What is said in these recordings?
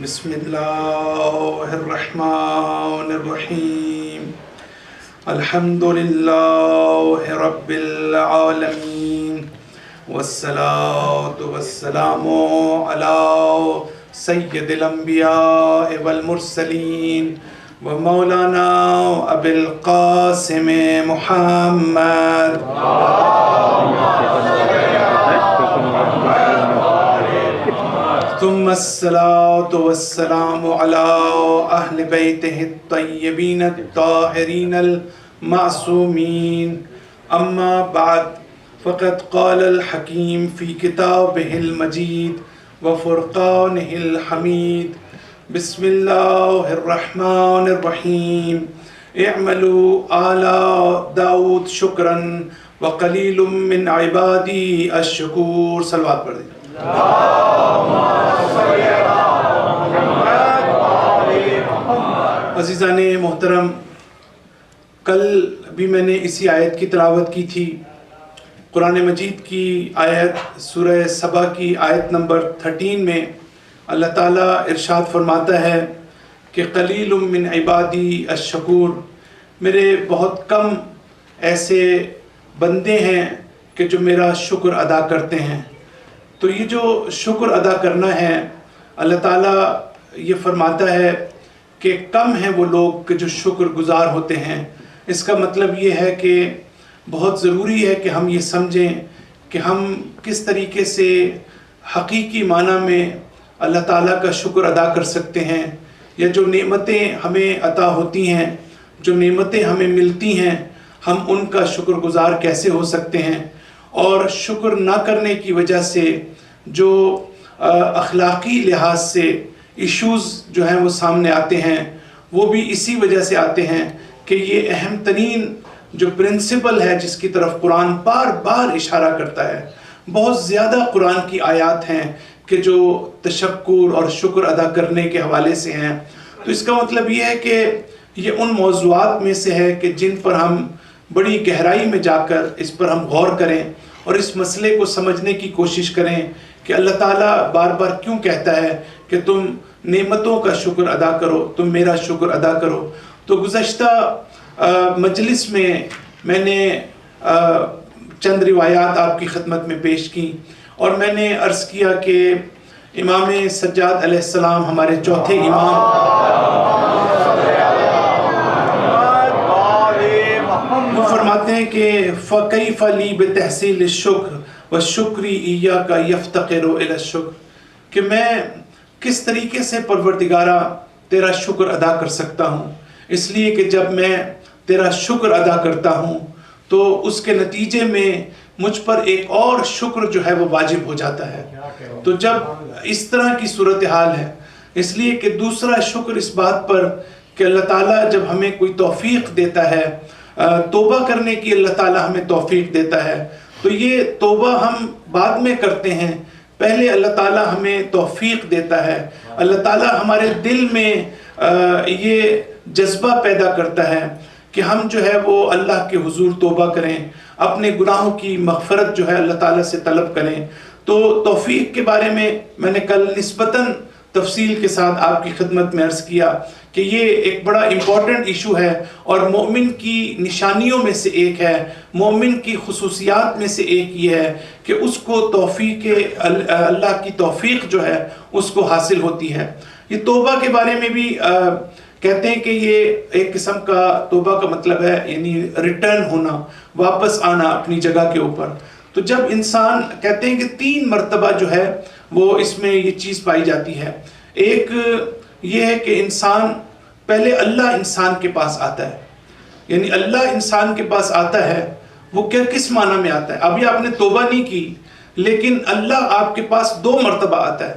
بسم اللہ الرحمن الرحیم الحمد للہ رب العالمین والصلاة والسلام علی سید الانبیاء والمرسلین ومولانا ابی القاسم محمد ثم الصلاة والسلام على أهل بيته الطيبين الطاهرين المعصومين أما بعد فقد قال الحكيم في كتابه المجيد وفرقانه الحميد بسم الله الرحمن الرحيم اعملوا آل داود شكرا وقليل من عبادي الشكور صلوات پڑھ دیجیے عزیزان محترم، کل بھی میں نے اسی آیت کی تلاوت کی تھی، قرآن مجید کی آیت سورہ سبا کی آیت نمبر 13 میں اللہ تعالیٰ ارشاد فرماتا ہے کہ قلیل من عبادی الشکور، میرے بہت کم ایسے بندے ہیں کہ جو میرا شکر ادا کرتے ہیں۔ تو یہ جو شکر ادا کرنا ہے، اللہ تعالیٰ یہ فرماتا ہے کہ کم ہیں وہ لوگ کہ جو شکر گزار ہوتے ہیں۔ اس کا مطلب یہ ہے کہ بہت ضروری ہے کہ ہم یہ سمجھیں کہ ہم کس طریقے سے حقیقی معنی میں اللہ تعالیٰ کا شکر ادا کر سکتے ہیں، یا جو نعمتیں ہمیں عطا ہوتی ہیں، جو نعمتیں ہمیں ملتی ہیں، ہم ان کا شکر گزار کیسے ہو سکتے ہیں۔ اور شکر نہ کرنے کی وجہ سے جو اخلاقی لحاظ سے ایشوز جو ہیں وہ سامنے آتے ہیں، وہ بھی اسی وجہ سے آتے ہیں کہ یہ اہم ترین جو پرنسپل ہے جس کی طرف قرآن بار بار اشارہ کرتا ہے۔ بہت زیادہ قرآن کی آیات ہیں کہ جو تشکر اور شکر ادا کرنے کے حوالے سے ہیں۔ تو اس کا مطلب یہ ہے کہ یہ ان موضوعات میں سے ہے کہ جن پر ہم بڑی گہرائی میں جا کر اس پر ہم غور کریں اور اس مسئلے کو سمجھنے کی کوشش کریں کہ اللہ تعالیٰ بار بار کیوں کہتا ہے کہ تم نعمتوں کا شکر ادا کرو، تم میرا شکر ادا کرو۔ تو گزشتہ مجلس میں نے چند روایات آپ کی خدمت میں پیش کی، اور میں نے عرض کیا کہ امام سجاد علیہ السلام ہمارے چوتھے امام وہ فرماتے ہیں کہ فَكَيْفَ لِي بِتَحْصِيلِ الشُّكْرِ وَالشُّكْرِ إِيَّاكَ يَفْتَقِرُ إِلَى الشُّكْرِ، کہ میں کس طریقے سے پروردگارہ تیرا شکر ادا کر سکتا ہوں، اس لیے کہ جب میں تیرا شکر ادا کرتا ہوں تو اس کے نتیجے میں مجھ پر ایک اور شکر جو ہے وہ واجب ہو جاتا ہے۔ تو جب اس طرح کی صورتحال ہے، اس لیے کہ دوسرا شکر اس بات پر کہ اللہ تعالیٰ جب ہمیں کوئی توفیق دیتا ہے، توبہ کرنے کی اللہ تعالیٰ ہمیں توفیق دیتا ہے، تو یہ توبہ ہم بعد میں کرتے ہیں، پہلے اللہ تعالیٰ ہمیں توفیق دیتا ہے۔ اللہ تعالیٰ ہمارے دل میں یہ جذبہ پیدا کرتا ہے کہ ہم جو ہے وہ اللہ کے حضور توبہ کریں، اپنے گناہوں کی مغفرت جو ہے اللہ تعالیٰ سے طلب کریں۔ تو توفیق کے بارے میں نے کل نسبتاً تفصیل کے ساتھ آپ کی خدمت میں عرض کیا کہ یہ ایک بڑا امپورٹنٹ ایشو ہے، اور مومن کی نشانیوں میں سے ایک ہے، مومن کی خصوصیات میں سے ایک یہ ہے کہ اس کو توفیق اللہ کی توفیق جو ہے اس کو حاصل ہوتی ہے۔ یہ توبہ کے بارے میں بھی کہتے ہیں کہ یہ ایک قسم کا توبہ کا مطلب ہے یعنی ریٹرن ہونا، واپس آنا اپنی جگہ کے اوپر۔ تو جب انسان کہتے ہیں کہ 3 مرتبہ جو ہے وہ اس میں یہ چیز پائی جاتی ہے۔ ایک یہ ہے کہ انسان پہلے اللہ انسان کے پاس آتا ہے، یعنی اللہ انسان کے پاس آتا ہے، وہ کس معنی میں آتا ہے؟ ابھی آپ نے توبہ نہیں کی، لیکن اللہ آپ کے پاس 2 مرتبہ آتا ہے۔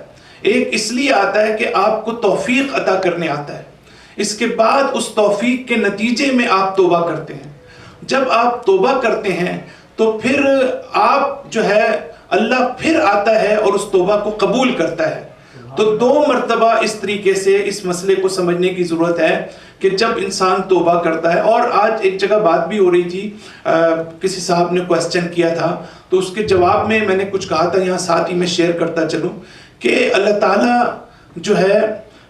ایک اس لیے آتا ہے کہ آپ کو توفیق عطا کرنے آتا ہے، اس کے بعد اس توفیق کے نتیجے میں آپ توبہ کرتے ہیں۔ جب آپ توبہ کرتے ہیں تو پھر آپ جو ہے اللہ پھر آتا ہے اور اس توبہ کو قبول کرتا ہے۔ تو 2 مرتبہ اس طریقے سے اس مسئلے کو سمجھنے کی ضرورت ہے کہ جب انسان توبہ کرتا ہے۔ اور آج ایک جگہ بات بھی ہو رہی تھی، کسی صاحب نے کوسچن کیا تھا، تو اس کے جواب میں نے کچھ کہا تھا، یہاں ساتھ ہی میں شیئر کرتا چلوں کہ اللہ تعالیٰ جو ہے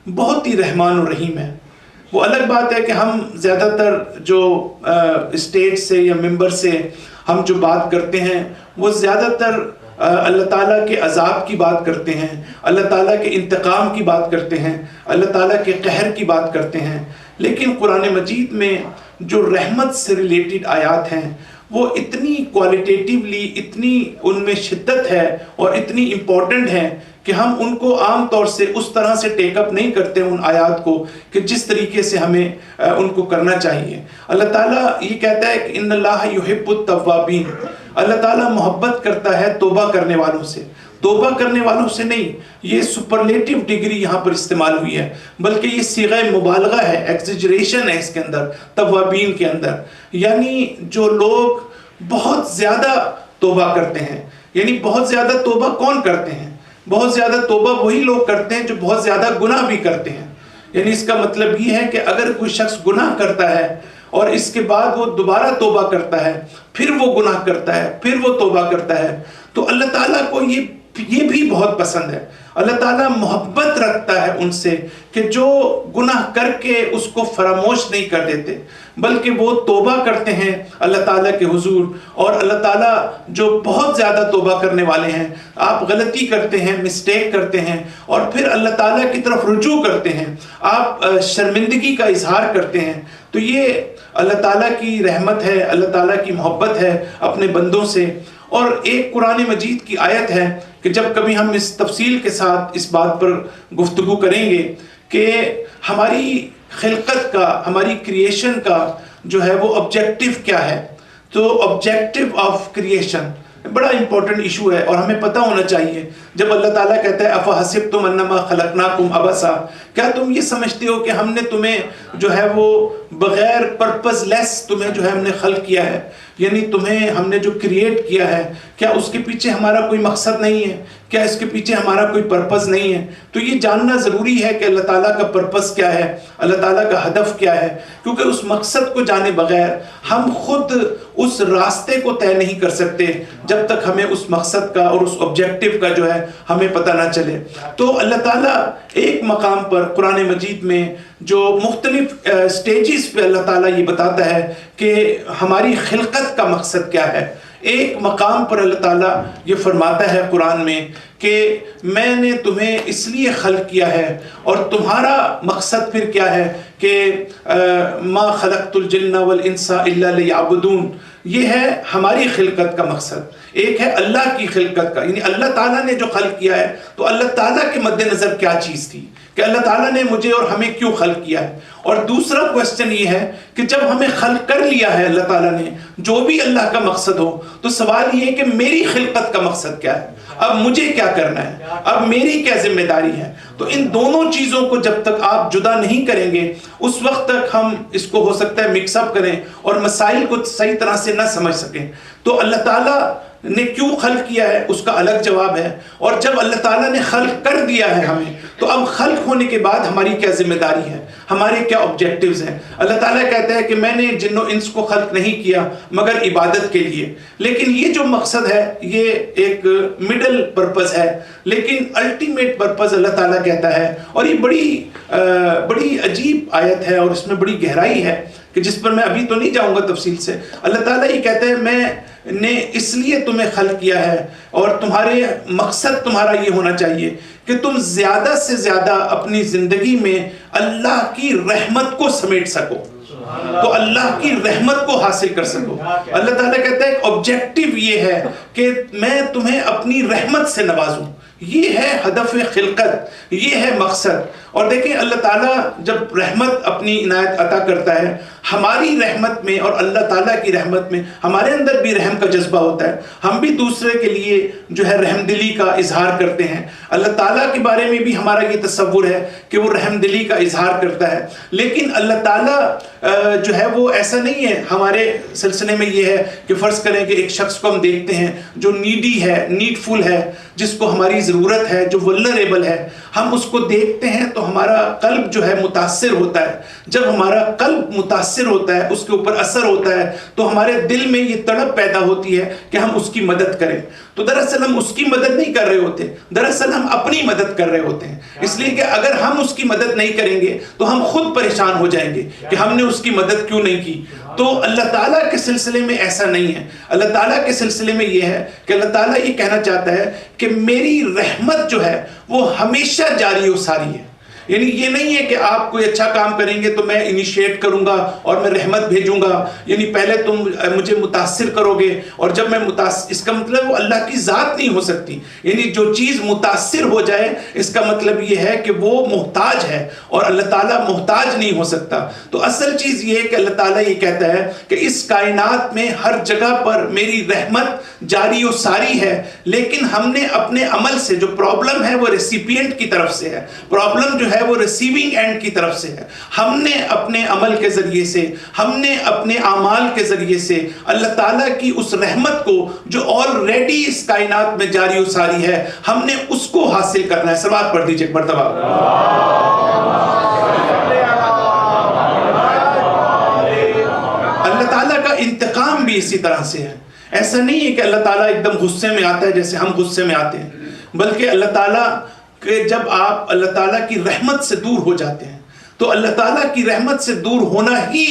بہت ہی رحمان و رحیم ہے. وہ الگ بات ہے کہ ہم زیادہ تر جو اسٹیج سے یا ممبر سے ہم جو بات کرتے ہیں وہ زیادہ تر اللہ تعالیٰ کے عذاب کی بات کرتے ہیں, اللہ تعالیٰ کے انتقام کی بات کرتے ہیں, اللہ تعالیٰ کے قہر کی بات کرتے ہیں. لیکن قرآن مجید میں جو رحمت سے ریلیٹڈ آیات ہیں وہ اتنی کوالٹیٹیولی, اتنی ان میں شدت ہے اور اتنی امپورٹنٹ ہے کہ ہم ان کو عام طور سے اس طرح سے ٹیک اپ نہیں کرتے ان آیات کو کہ جس طریقے سے ہمیں ان کو کرنا چاہیے. اللہ تعالیٰ یہ کہتا ہے کہ ان اللہ یحب التوابین, اللہ تعالیٰ محبت کرتا ہے توبہ کرنے والوں سے. توبہ کرنے والوں سے نہیں, یہ سپرلیٹیو ڈگری یہاں پر استعمال ہوئی ہے, بلکہ یہ صیغہ مبالغہ ہے, ایکزیجریشن ہے اس کے اندر, توابین کے اندر. یعنی جو لوگ بہت زیادہ توبہ کرتے ہیں, یعنی بہت زیادہ توبہ کون کرتے ہیں؟ بہت زیادہ توبہ وہی لوگ کرتے ہیں جو بہت زیادہ گناہ بھی کرتے ہیں. یعنی اس کا مطلب یہ ہے کہ اگر کوئی شخص گناہ کرتا ہے اور اس کے بعد وہ دوبارہ توبہ کرتا ہے, پھر وہ گناہ کرتا ہے, پھر وہ توبہ کرتا ہے, تو اللہ تعالیٰ کو یہ بھی بہت پسند ہے. اللہ تعالیٰ محبت رکھتا ہے ان سے کہ جو گناہ کر کے اس کو فراموش نہیں کر دیتے, بلکہ وہ توبہ کرتے ہیں اللہ تعالیٰ کے حضور. اور اللہ تعالیٰ جو بہت زیادہ توبہ کرنے والے ہیں, آپ غلطی کرتے ہیں, مسٹیک کرتے ہیں اور پھر اللہ تعالیٰ کی طرف رجوع کرتے ہیں, آپ شرمندگی کا اظہار کرتے ہیں, تو یہ اللہ تعالیٰ کی رحمت ہے, اللہ تعالیٰ کی محبت ہے اپنے بندوں سے. اور ایک قرآن مجید کی آیت ہے کہ جب کبھی ہم اس تفصیل کے ساتھ اس بات پر گفتگو کریں گے کہ ہماری خلقت کا, ہماری کریشن کا جو ہے وہ آبجیکٹیو کیا ہے. تو آبجیکٹیو آف کریشن بڑا امپورٹنٹ ایشو ہے اور ہمیں پتہ ہونا چاہیے. جب اللہ تعالیٰ کہتا ہے افحسبتم انما خلقناکم عبثا, کیا تم یہ سمجھتے ہو کہ ہم نے تمہیں جو ہے وہ بغیر پرپز لیس تمہیں جو ہے ہم نے خلق کیا ہے, یعنی تمہیں ہم نے جو کریٹ کیا ہے کیا اس کے پیچھے ہمارا کوئی مقصد نہیں ہے, کیا اس کے پیچھے ہمارا کوئی پرپز نہیں ہے؟ تو یہ جاننا ضروری ہے کہ اللہ تعالیٰ کا پرپز کیا ہے, اللہ تعالیٰ کا ہدف کیا ہے, کیونکہ اس مقصد کو جانے بغیر ہم خود اس راستے کو طے نہیں کر سکتے جب تک ہمیں اس مقصد کا اور اس آبجیکٹیو کا جو ہے ہمیں پتہ نہ چلے. تو اللہ تعالیٰ ایک مقام پر قرآن مجید میں جو مختلف سٹیجز پہ اللہ تعالیٰ یہ بتاتا ہے کہ ہماری خلقت کا مقصد کیا ہے. ایک مقام پر اللہ تعالیٰ یہ فرماتا ہے قرآن میں کہ میں نے تمہیں اس لیے خلق کیا ہے, اور تمہارا مقصد پھر کیا ہے کہ ما خلقت الجن والانس الا لیعبدون. یہ ہے ہماری خلقت کا مقصد. ایک ہے اللہ کی خلقت کا, یعنی اللہ تعالیٰ نے جو خلق کیا ہے تو اللہ تعالیٰ کے مد نظر کیا چیز تھی کہ اللہ تعالیٰ نے مجھے اور ہمیں کیوں خلق کیا ہے. اور دوسرا کوسچن یہ ہے کہ جب ہمیں خلق کر لیا ہے اللہ تعالیٰ نے, جو بھی اللہ کا مقصد ہو, تو سوال یہ ہے کہ میری خلقت کا مقصد کیا ہے, اب مجھے کیا کرنا ہے, اب میری کیا ذمہ داری ہے. تو ان دونوں چیزوں کو جب تک آپ جدا نہیں کریں گے اس وقت تک ہم اس کو ہو سکتا ہے مکس اپ کریں اور مسائل کو صحیح طرح سے نہ سمجھ سکیں. تو اللہ تعالیٰ نے کیوں خلق کیا ہے اس کا الگ جواب ہے, اور جب اللہ تعالیٰ نے خلق کر دیا ہے ہمیں, تو اب خلق ہونے کے بعد ہماری کیا ذمہ داری ہے, ہمارے کیا آبجیکٹیوز ہیں. اللہ تعالیٰ کہتا ہے کہ میں نے جن و انس کو خلق نہیں کیا مگر عبادت کے لیے, لیکن یہ جو مقصد ہے یہ ایک مڈل پرپز ہے, لیکن الٹیمیٹ پرپز اللہ تعالیٰ کہتا ہے. اور یہ بڑی عجیب آیت ہے اور اس میں بڑی گہرائی ہے کہ جس پر میں ابھی تو نہیں جاؤں گا تفصیل سے. اللہ تعالیٰ یہ کہتا ہے میں نے اس لیے تمہیں خلق کیا ہے, اور تمہارے مقصد تمہارا یہ ہونا چاہیے کہ تم زیادہ سے زیادہ اپنی زندگی میں اللہ کی رحمت کو سمیٹ سکو, تو اللہ کی رحمت کو حاصل کر سکو. اللہ تعالیٰ کہتا ہے آبجیکٹیو یہ ہے کہ میں تمہیں اپنی رحمت سے نوازوں. یہ ہے ہدف خلقت, یہ ہے مقصد. اور دیکھیں اللہ تعالیٰ جب رحمت اپنی عنایت عطا کرتا ہے, ہماری رحمت میں اور اللہ تعالیٰ کی رحمت میں ہمارے اندر بھی رحم کا جذبہ ہوتا ہے. ہم بھی دوسرے کے لیے جو ہے رحم دلی کا اظہار کرتے ہیں. اللہ تعالیٰ کے بارے میں بھی ہمارا یہ تصور ہے کہ وہ رحم دلی کا اظہار کرتا ہے, لیکن اللہ تعالیٰ جو ہے وہ ایسا نہیں ہے. ہمارے سلسلے میں یہ ہے کہ فرض کریں کہ ایک شخص کو ہم دیکھتے ہیں جو نیڈی ہے, نیڈ فل ہے, جس کو ہماری ضرورت ہے, جو ولنریبل ہے, ہم اس کو دیکھتے ہیں تو ہمارا قلب جو ہے متاثر ہوتا ہے. جب ہمارا قلب متاثر متاثر ہوتا ہے، اس کے اوپر اثر ہوتا ہے، تو ہمارے دل میں یہ تڑپ پیدا ہوتی ہے کہ ہم اس کی مدد کریں. تو دراصل ہم اس کی مدد نہیں کر رہے ہوتے، دراصل ہم اپنی مدد کر رہے ہوتے ہیں. اس لیے کہ اگر ہم اس کی مدد نہیں کریں گے تو ہم خود پریشان ہو جائیں گے کہ ہم نے اس کی مدد کیوں نہیں کی. تو اللہ تعالیٰ کے سلسلے میں ایسا نہیں ہے. اللہ تعالیٰ کے سلسلے میں یہ ہے کہ اللہ تعالیٰ یہ کہنا چاہتا ہے کہ میری رحمت جو ہے وہ ہمیشہ جاری و ساری ہے. یعنی یہ نہیں ہے کہ آپ کوئی اچھا کام کریں گے تو میں انیشیٹ کروں گا اور میں رحمت بھیجوں گا. یعنی پہلے تم مجھے متاثر کرو گے اور جب میں اس کا مطلب وہ اللہ کی ذات نہیں ہو سکتی. یعنی جو چیز متاثر ہو جائے اس کا مطلب یہ ہے کہ وہ محتاج ہے اور اللہ تعالیٰ محتاج نہیں ہو سکتا. تو اصل چیز یہ ہے کہ اللہ تعالیٰ یہ کہتا ہے کہ اس کائنات میں ہر جگہ پر میری رحمت جاری و ساری ہے، لیکن ہم نے اپنے عمل سے جو پرابلم ہے وہ ریسیپینٹ کی طرف سے ہے، پرابلم جو ہے وہ ریسیونگ اینڈ کی طرف سے ہے. ہم نے اپنے عمل کے ذریعے سے، ہم نے اپنے اعمال کے ذریعے سے اللہ تعالیٰ کی اس رحمت کو جو آلریڈی اس کائنات میں جاری و ساری ہے، ہم نے اس کو حاصل کرنا ہے. سلوات پڑھ دیجئے ایک مرتبہ. اللہ تعالیٰ کا انتقام بھی اسی طرح سے ہے. ایسا نہیں ہے کہ اللہ تعالیٰ ایک دم غصے میں آتا ہے جیسے ہم غصے میں آتے ہیں، بلکہ اللہ تعالیٰ کہ جب آپ اللہ تعالیٰ کی رحمت سے دور ہو جاتے ہیں تو اللہ تعالیٰ کی رحمت سے دور ہونا ہی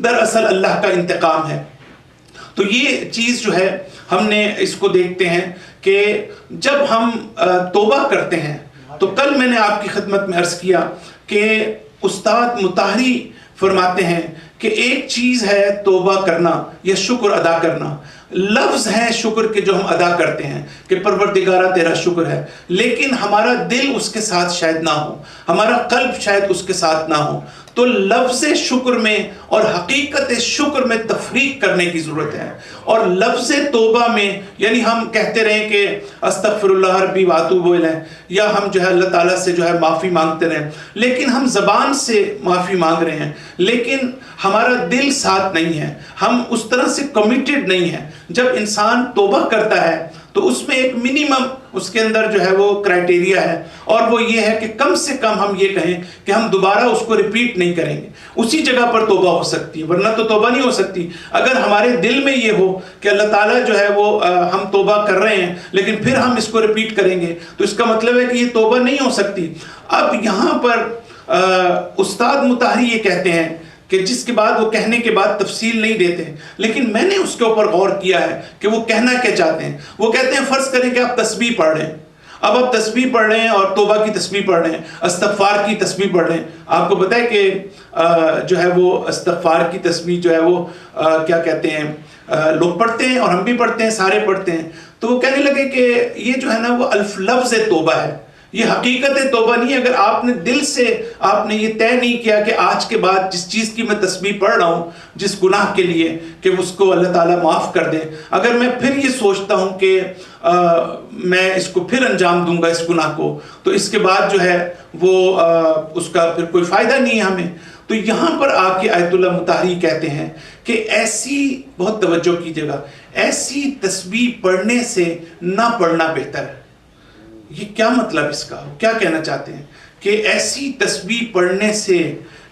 دراصل اللہ کا انتقام ہے. تو یہ چیز جو ہے ہم نے اس کو دیکھتے ہیں کہ جب ہم توبہ کرتے ہیں تو کل میں نے آپ کی خدمت میں عرض کیا کہ استاد مطہری فرماتے ہیں کہ ایک چیز ہے توبہ کرنا یا شکر ادا کرنا. لفظ ہے شکر کے جو ہم ادا کرتے ہیں کہ پروردگارہ تیرا شکر ہے، لیکن ہمارا دل اس کے ساتھ شاید نہ ہو، ہمارا قلب شاید اس کے ساتھ نہ ہو. تو لفظ شکر میں اور حقیقت شکر میں تفریق کرنے کی ضرورت ہے. اور لفظ توبہ میں یعنی ہم کہتے رہیں کہ استغفر اللہ ربی واتوب الیہ، یا ہم جو ہے اللہ تعالیٰ سے جو ہے معافی مانگتے رہیں، لیکن ہم زبان سے معافی مانگ رہے ہیں لیکن ہمارا دل ساتھ نہیں ہے، ہم اس طرح سے کمیٹڈ نہیں ہیں. جب انسان توبہ کرتا ہے تو اس میں ایک منیمم اس کے اندر جو ہے وہ کرائٹیریا ہے، اور وہ یہ ہے کہ کم سے کم ہم یہ کہیں کہ ہم دوبارہ اس کو ریپیٹ نہیں کریں گے. اسی جگہ پر توبہ ہو سکتی ہے، ورنہ تو توبہ نہیں ہو سکتی. اگر ہمارے دل میں یہ ہو کہ اللہ تعالیٰ جو ہے وہ ہم توبہ کر رہے ہیں لیکن پھر ہم اس کو ریپیٹ کریں گے تو اس کا مطلب ہے کہ یہ توبہ نہیں ہو سکتی. اب یہاں پر استاد مطہری یہ کہتے ہیں کہ جس کے بعد وہ کہنے کے بعد تفصیل نہیں دیتے، لیکن میں نے اس کے اوپر غور کیا ہے کہ وہ کہنا کیا چاہتے ہیں. وہ کہتے ہیں فرض کریں کہ آپ تسبیح پڑھ رہے ہیں، اب آپ تسبیح پڑھ رہے ہیں اور توبہ کی تسبیح پڑھ رہے ہیں، استغفار کی تسبیح پڑھ رہے ہیں. آپ کو پتہ ہے کہ جو ہے وہ استغفار کی تسبیح جو ہے وہ کیا کہتے ہیں لوگ پڑھتے ہیں اور ہم بھی پڑھتے ہیں، سارے پڑھتے ہیں. تو وہ کہنے لگے کہ یہ جو ہے نا وہ لفظ توبہ ہے، یہ حقیقت توبہ نہیں ہے. اگر آپ نے دل سے آپ نے یہ طے نہیں کیا کہ آج کے بعد جس چیز کی میں تسبیح پڑھ رہا ہوں جس گناہ کے لیے کہ اس کو اللہ تعالیٰ معاف کر دے، اگر میں پھر یہ سوچتا ہوں کہ میں اس کو پھر انجام دوں گا اس گناہ کو، تو اس کے بعد جو ہے وہ اس کا پھر کوئی فائدہ نہیں ہے ہمیں. تو یہاں پر آ کے آیت اللہ مطہری کہتے ہیں کہ ایسی، بہت توجہ کیجیے گا، ایسی تسبیح پڑھنے سے نہ پڑھنا بہتر ہے. یہ کیا مطلب اس کا؟ کیا کہنا چاہتے ہیں کہ ایسی تسبیح پڑھنے سے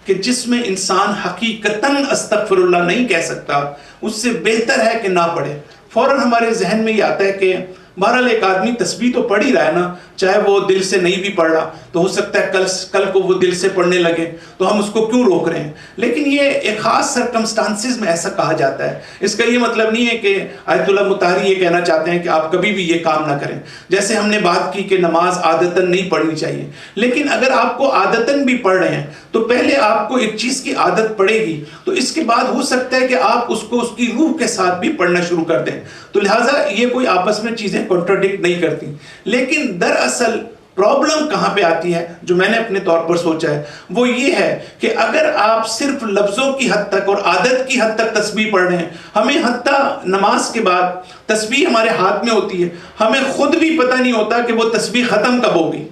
کہ جس میں انسان حقیقتاً استغفر اللہ نہیں کہہ سکتا، اس سے بہتر ہے کہ نہ پڑھے. فوراً ہمارے ذہن میں یہ آتا ہے کہ بہرحال ایک آدمی تسبیح تو پڑھ ہی رہا ہے نا، چاہے وہ دل سے نہیں بھی پڑھ رہا تو ہو سکتا ہے کل کو وہ دل سے پڑھنے لگے، تو ہم اس کو کیوں روک رہے ہیں؟ لیکن یہ ایک خاص سرکمسٹانسز میں ایسا کہا جاتا ہے. اس کا یہ مطلب نہیں ہے کہ آیت اللہ مطہری یہ کہنا چاہتے ہیں کہ آپ کبھی بھی یہ کام نہ کریں. جیسے ہم نے بات کی کہ نماز عادتاً نہیں پڑھنی چاہیے، لیکن اگر آپ کو عادتاً بھی پڑھ رہے ہیں تو پہلے آپ کو ایک چیز کی عادت پڑے گی، تو اس کے بعد ہو سکتا ہے کہ آپ اس کو اس کی روح کے ساتھ بھی پڑھنا شروع کر دیں. تو لہٰذا یہ کوئی آپس میں چیزیں کنٹراڈکٹ نہیں کرتی. لیکن دراصل پرابلم کہاں پہ آتی ہے جو میں نے اپنے طور پر سوچا ہے وہ یہ ہے کہ اگر آپ صرف لفظوں کی حد تک اور عادت کی حد تک تسبیح پڑھ رہے ہیں، ہمیں حتیٰ نماز کے بعد تسبیح ہمارے ہاتھ میں ہوتی ہے، ہمیں خود بھی پتہ نہیں ہوتا کہ وہ تسبیح ختم کب ہوگی.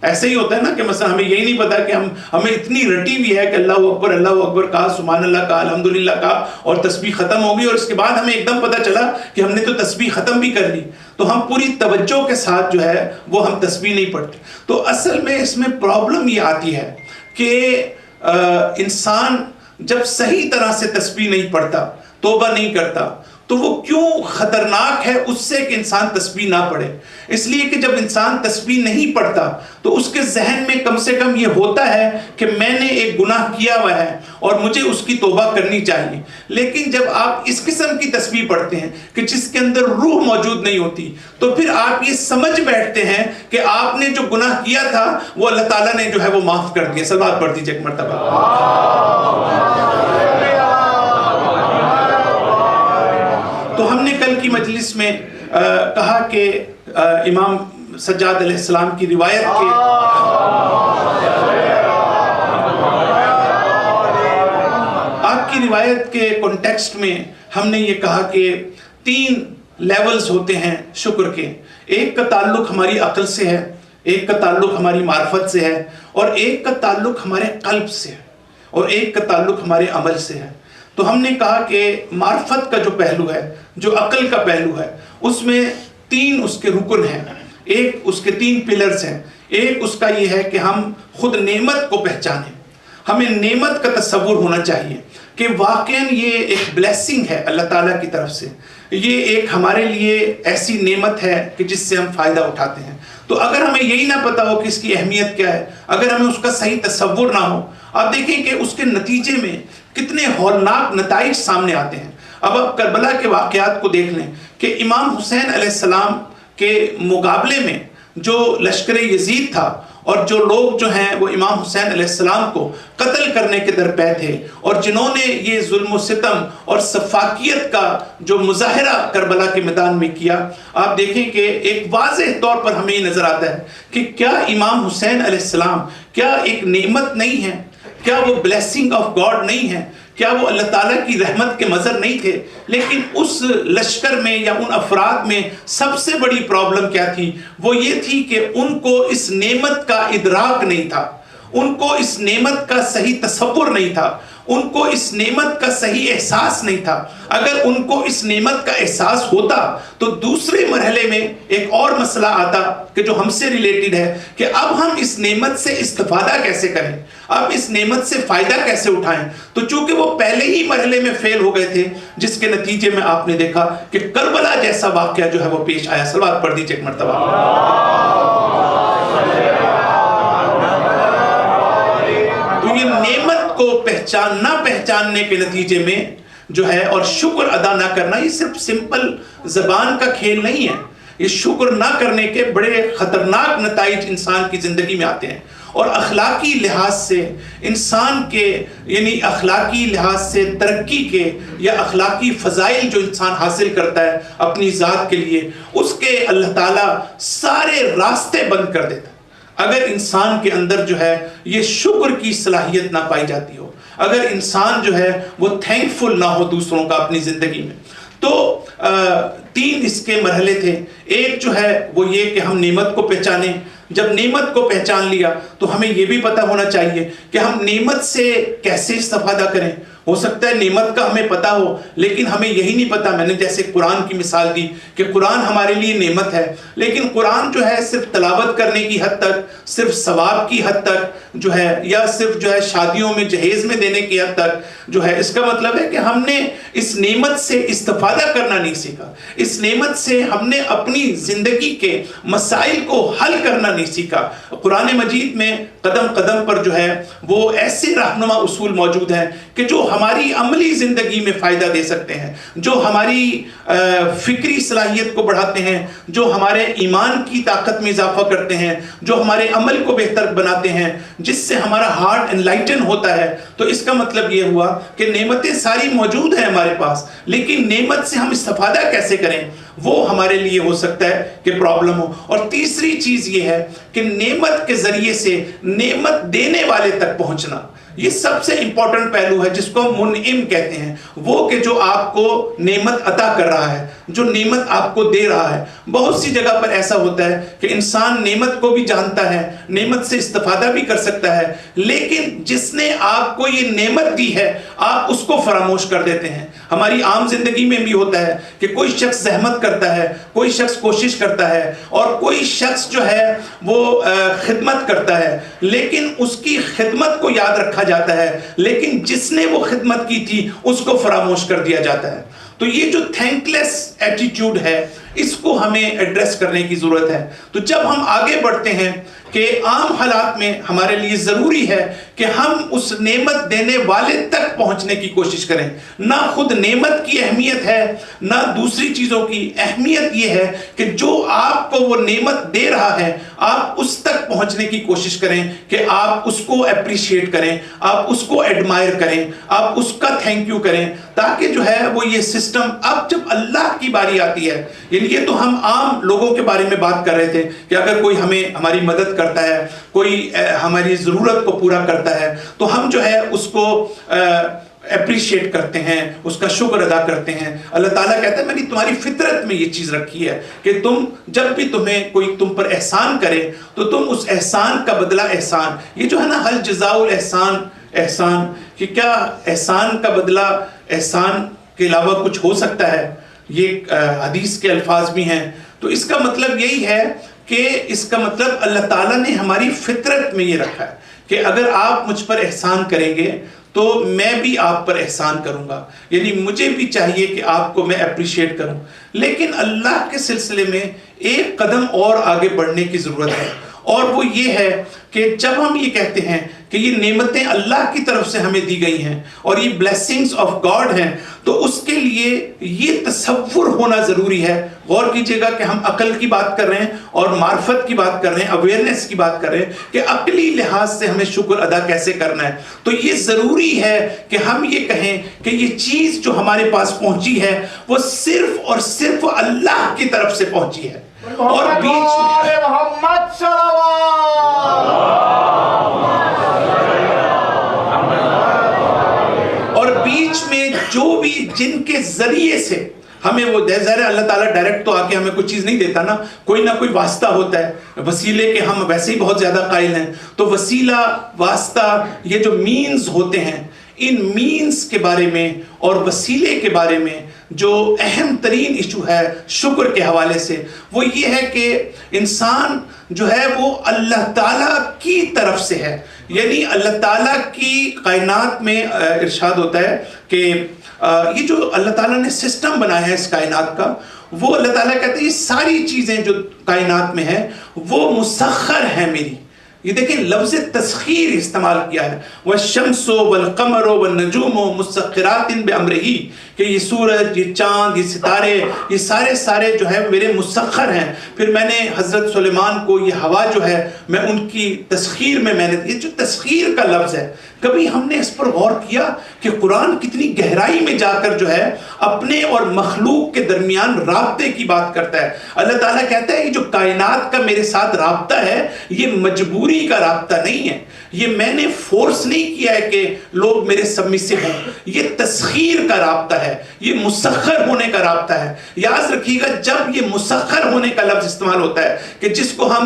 ایسے ہی ہوتا ہے نا کہ مثلا ہمیں یہی نہیں پتا کہ ہمیں اتنی رٹی ہوئی ہے کہ اللہ اکبر کہا، سبحان اللہ کہا، الحمدللہ کہا اور تسبیح ختم ہوگی، اور اس کے بعد ہمیں ایک دم پتہ چلا کہ ہم نے تو تسبیح ختم بھی کر لی، تو ہم پوری توجہ کے ساتھ جو ہے وہ ہم تسبیح نہیں پڑھتے. تو اصل میں اس میں پرابلم یہ آتی ہے کہ انسان جب صحیح طرح سے تسبیح نہیں پڑھتا، توبہ نہیں کرتا، تو وہ کیوں خطرناک ہے اس سے کہ انسان تسبیح نہ پڑھے؟ اس لیے کہ جب انسان تسبیح نہیں پڑھتا تو اس کے ذہن میں کم سے کم یہ ہوتا ہے کہ میں نے ایک گناہ کیا ہوا ہے اور مجھے اس کی توبہ کرنی چاہیے۔ لیکن جب آپ اس قسم کی تسبیح پڑھتے ہیں کہ جس کے اندر روح موجود نہیں ہوتی، تو پھر آپ یہ سمجھ بیٹھتے ہیں کہ آپ نے جو گناہ کیا تھا وہ اللہ تعالیٰ نے جو ہے وہ معاف کر دیا۔ صلوات پڑھ دیجیے ایک مرتبہ۔ تو ہم نے کل کی مجلس میں کہا کہ امام سجاد علیہ السلام کی روایت کے آپ کی روایت کے کانٹیکسٹ میں ہم نے یہ کہا کہ 3 لیولز ہوتے ہیں شکر کے۔ ایک کا تعلق ہماری عقل سے ہے، ایک کا تعلق ہماری معرفت سے ہے، اور ایک کا تعلق ہمارے قلب سے ہے، اور ایک کا تعلق ہمارے عمل سے ہے۔ تو ہم نے کہا کہ معرفت کا جو پہلو ہے، جو عقل کا پہلو ہے، اس میں 3 اس کے رکن ہیں، ایک اس کے 3 پلرز ہیں۔ ایک اس کا یہ ہے کہ ہم خود نعمت کو پہچانیں، ہمیں نعمت کا تصور ہونا چاہیے کہ واقعاً یہ ایک بلیسنگ ہے اللہ تعالیٰ کی طرف سے، یہ ایک ہمارے لیے ایسی نعمت ہے کہ جس سے ہم فائدہ اٹھاتے ہیں۔ تو اگر ہمیں یہی نہ پتا ہو کہ اس کی اہمیت کیا ہے، اگر ہمیں اس کا صحیح تصور نہ ہو، آپ دیکھیں کہ اس کے نتیجے میں کتنے ہولناک نتائج سامنے آتے ہیں۔ اب آپ کربلا کے واقعات کو دیکھ لیں کہ امام حسین علیہ السلام کے مقابلے میں جو لشکر یزید تھا اور جو لوگ جو ہیں وہ امام حسین علیہ السلام کو قتل کرنے کے درپے تھے، اور جنہوں نے یہ ظلم و ستم اور سفاکیت کا جو مظاہرہ کربلا کے میدان میں کیا، آپ دیکھیں کہ ایک واضح طور پر ہمیں یہ نظر آتا ہے کہ کیا امام حسین علیہ السلام کیا ایک نعمت نہیں ہے؟ کیا وہ بلیسنگ آف گاڈ نہیں ہے؟ کیا وہ اللہ تعالیٰ کی رحمت کے مظہر نہیں تھے؟ لیکن اس لشکر میں یا ان افراد میں سب سے بڑی پرابلم کیا تھی؟ وہ یہ تھی کہ ان کو اس نعمت کا ادراک نہیں تھا، ان کو اس نعمت کا صحیح تصور نہیں تھا، ان کو اس نعمت کا صحیح احساس نہیں تھا۔ اگر ان کو اس نعمت کا احساس ہوتا تو دوسرے مرحلے میں ایک اور مسئلہ آتا کہ جو ہم سے ریلیٹڈ ہے کہ اب ہم اس نعمت سے استفادہ کیسے کریں، اب اس نعمت سے فائدہ کیسے اٹھائیں۔ تو چونکہ وہ پہلے ہی مرحلے میں فیل ہو گئے تھے، جس کے نتیجے میں آپ نے دیکھا کہ کربلا جیسا واقعہ جو ہے وہ پیش آیا۔ صلوات پڑھ دیجیے ایک مرتبہ۔ تو یہ نعمت کو پہچاننے کے نتیجے میں جو ہے اور شکر ادا نہ کرنا، یہ صرف سمپل زبان کا کھیل نہیں ہے، یہ شکر نہ کرنے کے بڑے خطرناک نتائج انسان کی زندگی میں آتے ہیں۔ اور اخلاقی لحاظ سے انسان کے یعنی اخلاقی لحاظ سے ترقی کے یا اخلاقی فضائل جو انسان حاصل کرتا ہے اپنی ذات کے لیے، اس کے اللہ تعالیٰ سارے راستے بند کر دیتا ہے۔ اگر انسان کے اندر جو ہے یہ شکر کی صلاحیت نہ پائی جاتی ہو، اگر انسان جو ہے وہ تھینکفل نہ ہو دوسروں کا اپنی زندگی میں، تو 3 اس کے مرحلے تھے۔ ایک جو ہے وہ یہ کہ ہم نعمت کو پہچانیں۔ جب نعمت کو پہچان لیا تو ہمیں یہ بھی پتہ ہونا چاہیے کہ ہم نعمت سے کیسے استفادہ کریں۔ ہو سکتا ہے نعمت کا ہمیں پتہ ہو لیکن ہمیں یہی نہیں پتہ۔ میں نے جیسے قرآن کی مثال دی کہ قرآن ہمارے لیے نعمت ہے، لیکن قرآن جو ہے صرف تلاوت کرنے کی حد تک، صرف ثواب کی حد تک جو ہے، یا صرف جو ہے شادیوں میں جہیز میں دینے کی حد تک جو ہے، اس کا مطلب ہے کہ ہم نے اس نعمت سے استفادہ کرنا نہیں سیکھا۔ اس نعمت سے ہم نے اپنی زندگی کے مسائل کو حل کرنا نہیں سیکھا۔ قرآن مجید میں قدم قدم پر جو ہے وہ ایسے رہنما اصول موجود ہیں کہ جو ہماری عملی زندگی میں فائدہ دے سکتے ہیں، جو ہماری فکری صلاحیت کو بڑھاتے ہیں، جو ہمارے ایمان کی طاقت میں اضافہ کرتے ہیں، جو ہمارے عمل کو بہتر بناتے ہیں، جس سے ہمارا ہارٹ انلائٹن ہوتا ہے۔ تو اس کا مطلب یہ ہوا کہ نعمتیں ساری موجود ہیں ہمارے پاس، لیکن نعمت سے ہم استفادہ کیسے کریں وہ ہمارے لیے ہو سکتا ہے کہ پرابلم ہو۔ اور تیسری چیز یہ ہے کہ نعمت کے ذریعے سے نعمت دینے والے تک پہنچنا، یہ سب سے امپورٹنٹ پہلو ہے جس کو ہم منعم کہتے ہیں، وہ کہ جو آپ کو نعمت عطا کر رہا ہے۔ جو نعمت آپ کو دے رہا ہے. بہت سی جگہ پر ایسا ہوتا ہے کہ انسان نعمت کو بھی جانتا ہے, نعمت سے استفادہ بھی کر سکتا ہے, لیکن جس نے آپ کو یہ نعمت دی ہے آپ اس کو فراموش کر دیتے ہیں. ہماری عام زندگی میں بھی ہوتا ہے کہ کوئی شخص زحمت کرتا ہے, کوئی شخص کوشش کرتا ہے, اور کوئی شخص جو ہے وہ خدمت کرتا ہے, لیکن اس کی خدمت کو یاد رکھا جاتا ہے, لیکن جس نے وہ خدمت کی تھی اس کو فراموش کر دیا جاتا ہے. تو یہ جو تھینک لیس ایٹیٹیوڈ ہے اس کو ہمیں ایڈریس کرنے کی ضرورت ہے. تو جب ہم آگے بڑھتے ہیں کہ عام حالات میں ہمارے لیے ضروری ہے کہ ہم اس نعمت دینے والے تک پہنچنے کی کوشش کریں. نہ خود نعمت کی اہمیت ہے نہ دوسری چیزوں کی اہمیت, یہ ہے کہ جو آپ کو وہ نعمت دے رہا ہے آپ اس تک پہنچنے کی کوشش کریں کہ آپ اس کو اپریشیٹ کریں, آپ اس کو ایڈمائر کریں, آپ اس کا تھینک یو کریں, تاکہ جو ہے وہ یہ سسٹم اب جب اللہ کی باری آتی ہے, یعنی یہ تو ہم عام لوگوں کے بارے میں بات کر رہے تھے کہ اگر کوئی ہماری مدد کرتا ہے, کوئی ہماری ضرورت کو پورا کرتا ہے تو ہم جو ہے اس کو اپریشیٹ کرتے ہیں, اس کا شکر ادا کرتے ہیں. اللہ تعالیٰ کہتا ہے میں نے تمہاری فطرت میں یہ چیز رکھی ہے کہ تم جب بھی کوئی تم پر احسان کرے تو تم اس احسان کا بدلہ احسان, یہ جو ہے نا حل جزاء الاحسان احسان, کہ کیا احسان کا بدلہ احسان کے علاوہ کچھ ہو سکتا ہے, یہ حدیث کے الفاظ بھی ہیں. تو اس کا مطلب یہی ہے کہ اس کا مطلب اللہ تعالیٰ نے ہماری فطرت میں یہ رکھا ہے کہ اگر آپ مجھ پر احسان کریں گے تو میں بھی آپ پر احسان کروں گا, یعنی مجھے بھی چاہیے کہ آپ کو میں اپریشیٹ کروں. لیکن اللہ کے سلسلے میں ایک قدم اور آگے بڑھنے کی ضرورت ہے, اور وہ یہ ہے کہ جب ہم یہ کہتے ہیں کہ یہ نعمتیں اللہ کی طرف سے ہمیں دی گئی ہیں اور یہ بلیسنگز آف گاڈ ہیں, تو اس کے لیے یہ تصور ہونا ضروری ہے. غور کیجئے گا کہ ہم عقل کی بات کر رہے ہیں اور معرفت کی بات کر رہے ہیں, اویئرنیس کی بات کر رہے ہیں کہ عقلی لحاظ سے ہمیں شکر ادا کیسے کرنا ہے. تو یہ ضروری ہے کہ ہم یہ کہیں کہ یہ چیز جو ہمارے پاس پہنچی ہے وہ صرف اور صرف اللہ کی طرف سے پہنچی ہے. اور بیچ میں جو بھی جن کے ذریعے سے ہمیں وہ ظاہر ہے اللہ تعالیٰ ڈائریکٹ تو آ کے ہمیں کوئی چیز نہیں دیتا نا, کوئی نہ کوئی واسطہ ہوتا ہے. وسیلے کے ہم ویسے ہی بہت زیادہ قائل ہیں, تو وسیلہ واسطہ یہ جو مینز ہوتے ہیں, ان مینز کے بارے میں اور وسیلے کے بارے میں جو اہم ترین ایشو ہے شکر کے حوالے سے وہ یہ ہے کہ انسان جو ہے وہ اللہ تعالیٰ کی طرف سے ہے. یعنی اللہ تعالیٰ کی کائنات میں ارشاد ہوتا ہے کہ یہ جو اللہ تعالیٰ نے سسٹم بنایا ہے اس کائنات کا, وہ اللہ تعالیٰ کہتے ہیں یہ ساری چیزیں جو کائنات میں ہیں وہ مسخر ہیں میری. یہ دیکھیں لفظ تسخیر استعمال کیا ہے, والشمس والقمر والنجوم مسخرات بامرہ, کہ یہ سورج, یہ چاند, یہ ستارے, یہ سارے جو ہے میرے مسخر ہیں. پھر میں نے حضرت سلیمان کو یہ ہوا جو ہے میں ان کی تسخیر میں نے, یہ جو تسخیر کا لفظ ہے کبھی ہم نے اس پر غور کیا کہ قرآن کتنی گہرائی میں جا کر جو ہے اپنے اور مخلوق کے درمیان رابطے کی بات کرتا ہے. اللہ تعالیٰ کہتا ہے یہ جو کائنات کا میرے ساتھ رابطہ ہے یہ مجبوری کا رابطہ نہیں ہے, یہ میں نے فورس نہیں کیا ہے کہ لوگ میرے سبمسو ہوں, یہ تسخیر کا رابطہ ہے, یہ مسخر ہونے کا رابطہ ہے. یاد رکھیے گا جب یہ مسخر ہونے کا لفظ استعمال ہوتا ہے کہ جس کو ہم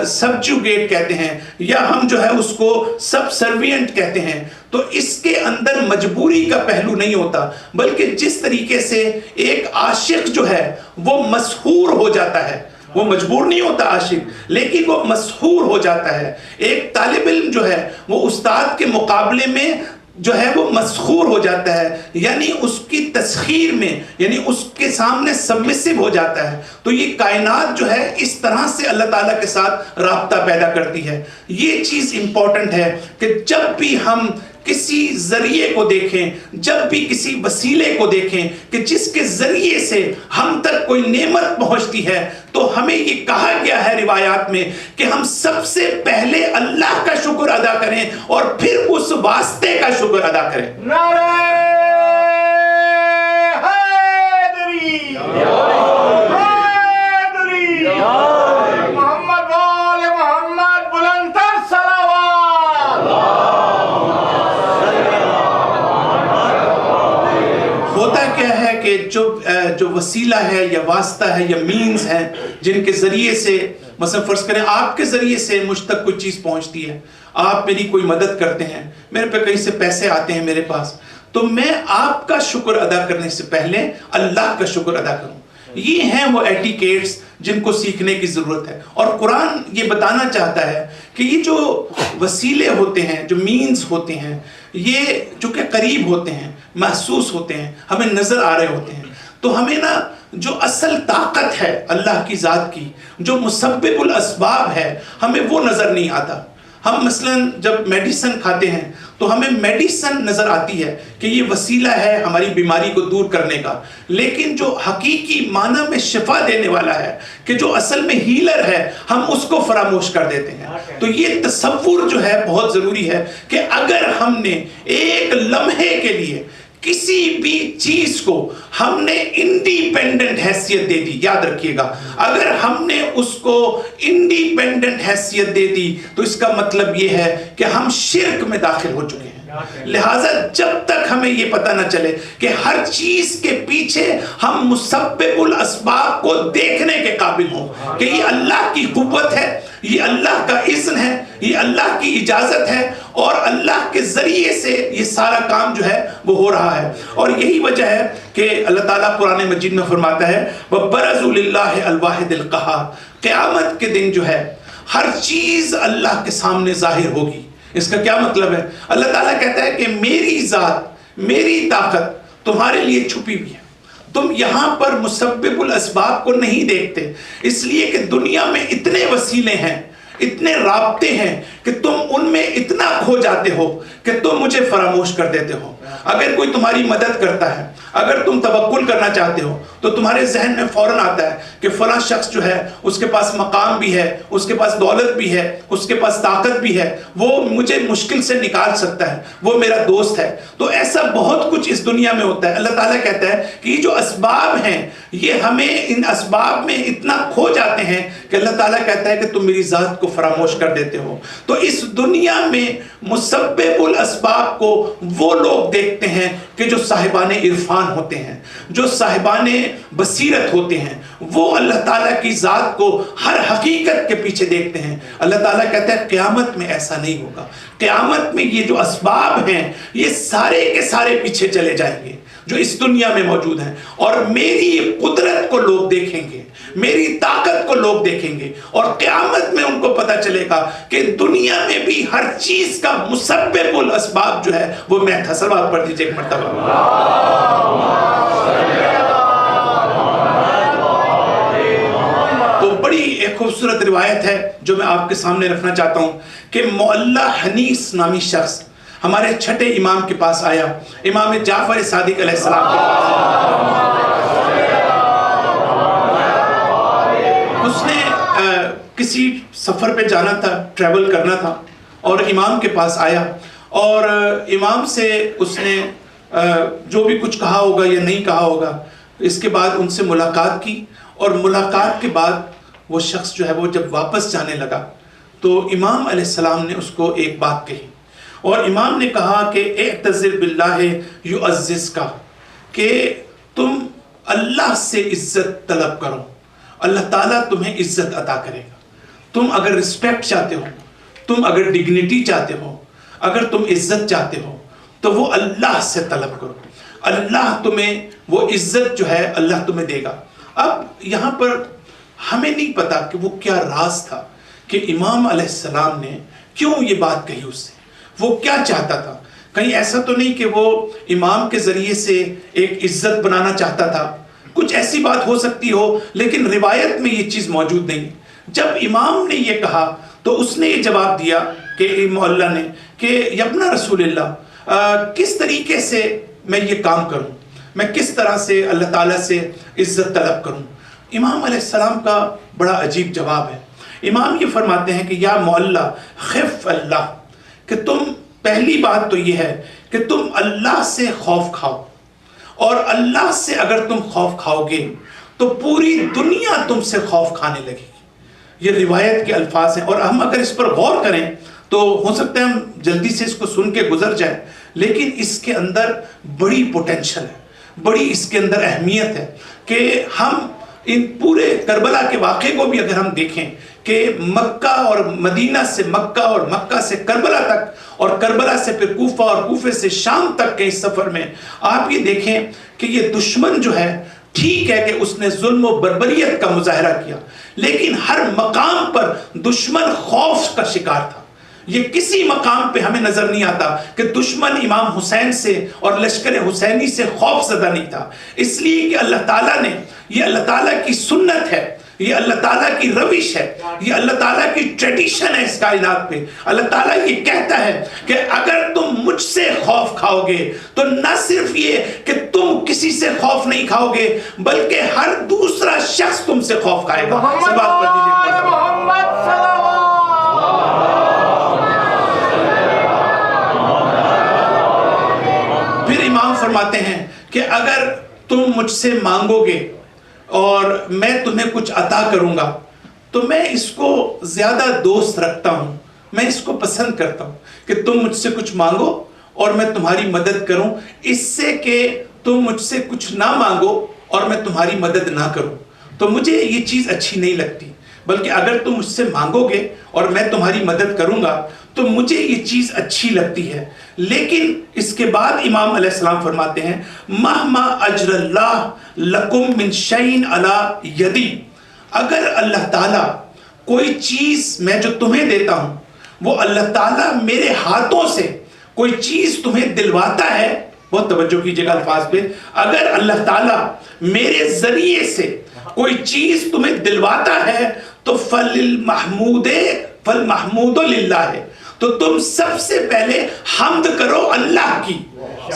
سبجوگیٹ کہتے ہیں یا ہم جو ہے اس کو سب سروینٹ کہتے ہیں, تو اس کے اندر مجبوری کا پہلو نہیں ہوتا, بلکہ جس طریقے سے ایک عاشق جو ہے وہ مسحور ہو جاتا ہے, وہ مجبور نہیں ہوتا عاشق لیکن وہ مسحور ہو جاتا ہے. ایک طالب علم جو ہے وہ استاد کے مقابلے میں جو ہے وہ مسحور ہو جاتا ہے, یعنی اس کی تسخیر میں, یعنی اس کے سامنے سبمسو ہو جاتا ہے. تو یہ کائنات جو ہے اس طرح سے اللہ تعالیٰ کے ساتھ رابطہ پیدا کرتی ہے. یہ چیز امپورٹنٹ ہے کہ جب بھی ہم کسی ذریعے کو دیکھیں, جب بھی کسی وسیلے کو دیکھیں کہ جس کے ذریعے سے ہم تک کوئی نعمت پہنچتی ہے, تو ہمیں یہ کہا گیا ہے روایات میں کہ ہم سب سے پہلے اللہ کا شکر ادا کریں اور پھر اس واسطے کا شکر ادا کریں. نعرہ حیدری, حیدری, محمد وال محمد, بلندتر صلوات. ہوتا کیا ہے کہ جو وسیلہ ہے یا واسطہ ہے یا مینز ہیں جن کے ذریعے سے مثلا فرض کریں آپ کے ذریعے سے مجھ تک کوئی چیز پہنچتی ہے, آپ میری کوئی مدد کرتے ہیں, میرے پہ کہیں سے پیسے آتے ہیں میرے پاس, تو میں آپ کا شکر ادا کرنے سے پہلے اللہ کا شکر ادا کروں. یہ ہیں وہ ایٹیکیٹس جن کو سیکھنے کی ضرورت ہے. اور قرآن یہ بتانا چاہتا ہے کہ یہ جو وسیلے ہوتے ہیں, جو مینز ہوتے ہیں, یہ چونکہ قریب ہوتے ہیں, محسوس ہوتے ہیں, ہمیں نظر آ رہے ہوتے ہیں, تو ہمیں نا جو اصل طاقت ہے اللہ کی ذات کی, جو مسبب الاسباب ہے, ہمیں وہ نظر نہیں آتا. ہم مثلا جب میڈیسن کھاتے ہیں تو ہمیں میڈیسن نظر آتی ہے کہ یہ وسیلہ ہے ہماری بیماری کو دور کرنے کا, لیکن جو حقیقی معنی میں شفا دینے والا ہے, کہ جو اصل میں ہیلر ہے, ہم اس کو فراموش کر دیتے ہیں. تو یہ تصور جو ہے بہت ضروری ہے کہ اگر ہم نے ایک لمحے کے لیے کسی بھی چیز کو ہم نے انڈیپینڈنٹ حیثیت دے دی, یاد رکھیے گا, اگر ہم نے اس کو انڈیپینڈنٹ حیثیت دے دی تو اس کا مطلب یہ ہے کہ ہم شرک میں داخل ہو چکے ہیں. لہٰذا جب تک ہمیں یہ پتہ نہ چلے کہ ہر چیز کے پیچھے ہم مسبب الاسباب کو دیکھنے کے قابل ہوں, کہ یہ اللہ کی قوت ہے, یہ اللہ کا اذن ہے, یہ اللہ کی اجازت ہے, اور اللہ کے ذریعے سے یہ سارا کام جو ہے وہ ہو رہا ہے. اور یہی وجہ ہے کہ اللہ تعالیٰ قرآن مجید میں فرماتا ہے وَبَرَزُوا لِلَّهِ الْوَاحِدِ الْقَهَّارِ, قیامت کے دن جو ہے ہر چیز اللہ کے سامنے ظاہر ہوگی. اس کا کیا مطلب ہے؟ اللہ تعالیٰ کہتا ہے کہ میری ذات, میری طاقت تمہارے لیے چھپی ہوئی ہے, تم یہاں پر مسبب الاسباب کو نہیں دیکھتے, اس لیے کہ دنیا میں اتنے وسیلے ہیں, اتنے رابطے ہیں کہ تم ان میں اتنا کھو جاتے ہو کہ تم مجھے فراموش کر دیتے ہو. اگر کوئی تمہاری مدد کرتا ہے, اگر تم توکل کرنا چاہتے ہو, تو تمہارے ذہن میں فوراً آتا ہے کہ فلاں شخص جو ہے اس کے پاس مقام بھی ہے, اس کے پاس دولت بھی ہے, اس کے پاس طاقت بھی ہے, وہ مجھے مشکل سے نکال سکتا ہے, وہ میرا دوست ہے. تو ایسا بہت کچھ اس دنیا میں ہوتا ہے. اللہ تعالیٰ کہتا ہے کہ یہ جو اسباب ہیں یہ ہمیں ان اسباب میں اتنا کھو جاتے ہیں کہ اللہ تعالیٰ کہتا ہے کہ تم میری ذات کو فراموش کر دیتے ہو. تو اس دنیا میں مسبب الاسباب کو وہ لوگ دیکھتے ہیں کہ جو صاحبان عرفان ہوتے ہیں, جو صاحبان بصیرت ہوتے ہیں, وہ اللہ تعالیٰ کی ذات کو ہر حقیقت کے پیچھے دیکھتے ہیں. اللہ تعالیٰ کہتا ہے قیامت میں ایسا نہیں ہوگا. قیامت میں یہ جو اسباب ہیں یہ سارے کے سارے پیچھے چلے جائیں گے جو اس دنیا میں موجود ہیں, اور میری قدرت کو لوگ دیکھیں گے, میری طاقت کو لوگ دیکھیں گے, اور قیامت میں ان کو پتہ چلے گا کہ دنیا میں بھی ہر چیز کا مسبب الاسباب جو ہے وہ میں تھا. سلوات پڑھ دیجئے ایک مرتبہ. تو بڑی ایک خوبصورت روایت ہے جو میں آپ کے سامنے رکھنا چاہتا ہوں کہ معلّہ حنیس نامی شخص ہمارے چھٹے امام کے پاس آیا, امام جعفر صادق علیہ السلام کے پاس. اس نے کسی سفر پہ جانا تھا, ٹریول کرنا تھا, اور امام کے پاس آیا, اور امام سے اس نے جو بھی کچھ کہا ہوگا یا نہیں کہا ہوگا, اس کے بعد ان سے ملاقات کی, اور ملاقات کے بعد وہ شخص جو ہے وہ جب واپس جانے لگا تو امام علیہ السلام نے اس کو ایک بات کہی, اور امام نے کہا کہ اعتذر باللہ یعززک, کہ تم اللہ سے عزت طلب کرو, اللہ تعالیٰ تمہیں عزت عطا کرے گا. تم اگر رسپیکٹ چاہتے ہو, تم اگر ڈگنیٹی چاہتے ہو, اگر تم عزت چاہتے ہو, تو وہ اللہ سے طلب کرو, اللہ تمہیں وہ عزت جو ہے اللہ تمہیں دے گا. اب یہاں پر ہمیں نہیں پتا کہ وہ کیا راز تھا کہ امام علیہ السلام نے کیوں یہ بات کہی اس سے, وہ کیا چاہتا تھا. کہیں ایسا تو نہیں کہ وہ امام کے ذریعے سے ایک عزت بنانا چاہتا تھا, کچھ ایسی بات ہو سکتی ہو, لیکن روایت میں یہ چیز موجود نہیں. جب امام نے یہ کہا تو اس نے یہ جواب دیا کہ معلّہ نے کہ یبن رسول اللہ, کس طریقے سے میں یہ کام کروں, میں کس طرح سے اللہ تعالیٰ سے عزت طلب کروں. امام علیہ السلام کا بڑا عجیب جواب ہے. امام یہ فرماتے ہیں کہ یا معلّہ خف اللہ, کہ تم پہلی بات تو یہ ہے کہ تم اللہ سے خوف کھاؤ, اور اللہ سے اگر تم خوف کھاؤ گے تو پوری دنیا تم سے خوف کھانے لگے گی. یہ روایت کے الفاظ ہیں, اور ہم اگر اس پر غور کریں تو ہو سکتا ہے ہم جلدی سے اس کو سن کے گزر جائیں, لیکن اس کے اندر بڑی پوٹینشل ہے, بڑی اس کے اندر اہمیت ہے کہ ہم ان پورے کربلا کے واقعے کو بھی اگر ہم دیکھیں کہ مکہ اور مدینہ سے مکہ اور مکہ سے کربلا تک اور کربلا سے پھر کوفہ اور کوفے سے شام تک کے اس سفر میں آپ یہ دیکھیں کہ یہ دشمن جو ہے ٹھیک ہے کہ اس نے ظلم و بربریت کا مظاہرہ کیا، لیکن ہر مقام پر دشمن خوف کا شکار تھا۔ یہ کسی مقام پہ ہمیں نظر نہیں آتا کہ دشمن امام حسین سے اور لشکر حسینی سے خوف زدہ نہیں تھا، اس لیے کہ اللہ تعالیٰ نے، یہ اللہ تعالیٰ کی سنت ہے، یہ اللہ تعالیٰ کی روش ہے، یہ اللہ تعالیٰ کی ٹریڈیشن ہے اس کائنات پہ۔ اللہ تعالیٰ یہ کہتا ہے کہ اگر تم مجھ سے خوف کھاؤ گے تو نہ صرف یہ کہ تم کسی سے خوف نہیں کھاؤ گے بلکہ ہر دوسرا شخص تم سے خوف کھائے گا۔ محمد صلوات۔ پھر امام فرماتے ہیں کہ اگر تم مجھ سے مانگو گے اور میں تمہیں کچھ عطا کروں گا تو میں اس کو زیادہ دوست رکھتا ہوں، میں اس کو پسند کرتا ہوں کہ تم مجھ سے کچھ مانگو اور میں تمہاری مدد کروں، اس سے کہ تم مجھ سے کچھ نہ مانگو اور میں تمہاری مدد نہ کروں تو مجھے یہ چیز اچھی نہیں لگتی، بلکہ اگر تم مجھ سے مانگو گے اور میں تمہاری مدد کروں گا تو مجھے یہ چیز اچھی لگتی ہے۔ لیکن اس کے بعد امام علیہ السلام فرماتے ہیں مہما اجر اللہ لکم من شیء علی یدی، اگر اللہ تعالیٰ کوئی چیز میں جو تمہیں دیتا ہوں وہ اللہ تعالیٰ میرے ہاتھوں سے کوئی چیز تمہیں دلواتا ہے، بہت توجہ کیجئے گا الفاظ پہ، اگر اللہ تعالیٰ میرے ذریعے سے کوئی چیز تمہیں دلواتا ہے تو فالمحمود للہ ہے، تو تم سب سے پہلے حمد کرو اللہ کی،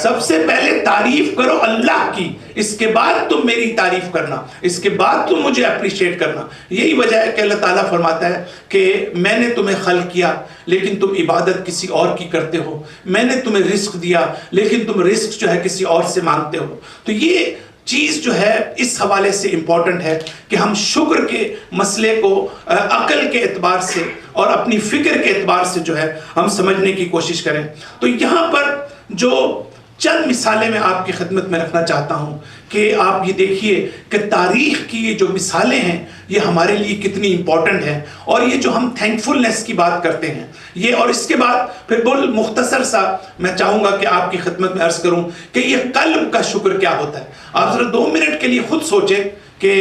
سب سے پہلے تعریف کرو اللہ کی، اس کے بعد تم میری تعریف کرنا، اس کے بعد تم مجھے اپریشیٹ کرنا۔ یہی وجہ ہے کہ اللہ تعالیٰ فرماتا ہے کہ میں نے تمہیں خلق کیا لیکن تم عبادت کسی اور کی کرتے ہو، میں نے تمہیں رزق دیا لیکن تم رزق جو ہے کسی اور سے مانگتے ہو۔ تو یہ چیز جو ہے اس حوالے سے امپورٹنٹ ہے کہ ہم شکر کے مسئلے کو عقل کے اعتبار سے اور اپنی فکر کے اعتبار سے جو ہے ہم سمجھنے کی کوشش کریں۔ تو یہاں پر جو چند مثالیں میں آپ کی خدمت میں رکھنا چاہتا ہوں کہ آپ یہ دیکھیے کہ تاریخ کی یہ جو مثالیں ہیں یہ ہمارے لیے کتنی امپورٹنٹ ہیں، اور یہ جو ہم تھینکفلنس کی بات کرتے ہیں یہ، اور اس کے بعد پھر بول مختصر سا میں چاہوں گا کہ آپ کی خدمت میں عرض کروں کہ یہ قلب کا شکر کیا ہوتا ہے۔ آپ ذرا 2 منٹ کے لیے خود سوچیں کہ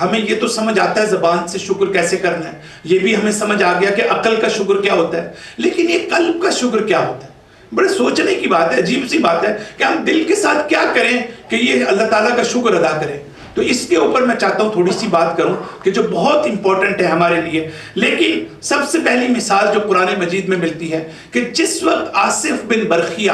ہمیں یہ تو سمجھ آتا ہے زبان سے شکر کیسے کرنا ہے، یہ بھی ہمیں سمجھ آ گیا کہ عقل کا شکر کیا ہوتا ہے، لیکن یہ قلب کا شکر کیا ہوتا ہے؟ بڑے سوچنے کی بات ہے، عجیب سی بات ہے کہ ہم دل کے ساتھ کیا کریں کہ یہ اللہ تعالیٰ کا شکر ادا کریں۔ تو اس کے اوپر میں چاہتا ہوں تھوڑی سی بات کروں کہ جو بہت امپورٹنٹ ہے ہمارے لیے۔ لیکن سب سے پہلی مثال جو قرآن مجید میں ملتی ہے کہ جس وقت آصف بن برخیہ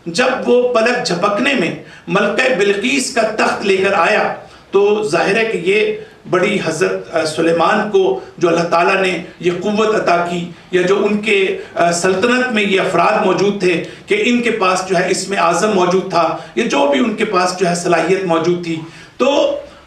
جب وہ پلک جھپکنے میں ملکہ بلقیس کا تخت لے کر آیا تو ظاہر ہے کہ یہ بڑی حضرت سلیمان کو جو اللہ تعالیٰ نے یہ قوت عطا کی، یا جو ان کے سلطنت میں یہ افراد موجود تھے کہ ان کے پاس جو ہے اسم اعظم موجود تھا، یا جو بھی ان کے پاس جو ہے صلاحیت موجود تھی، تو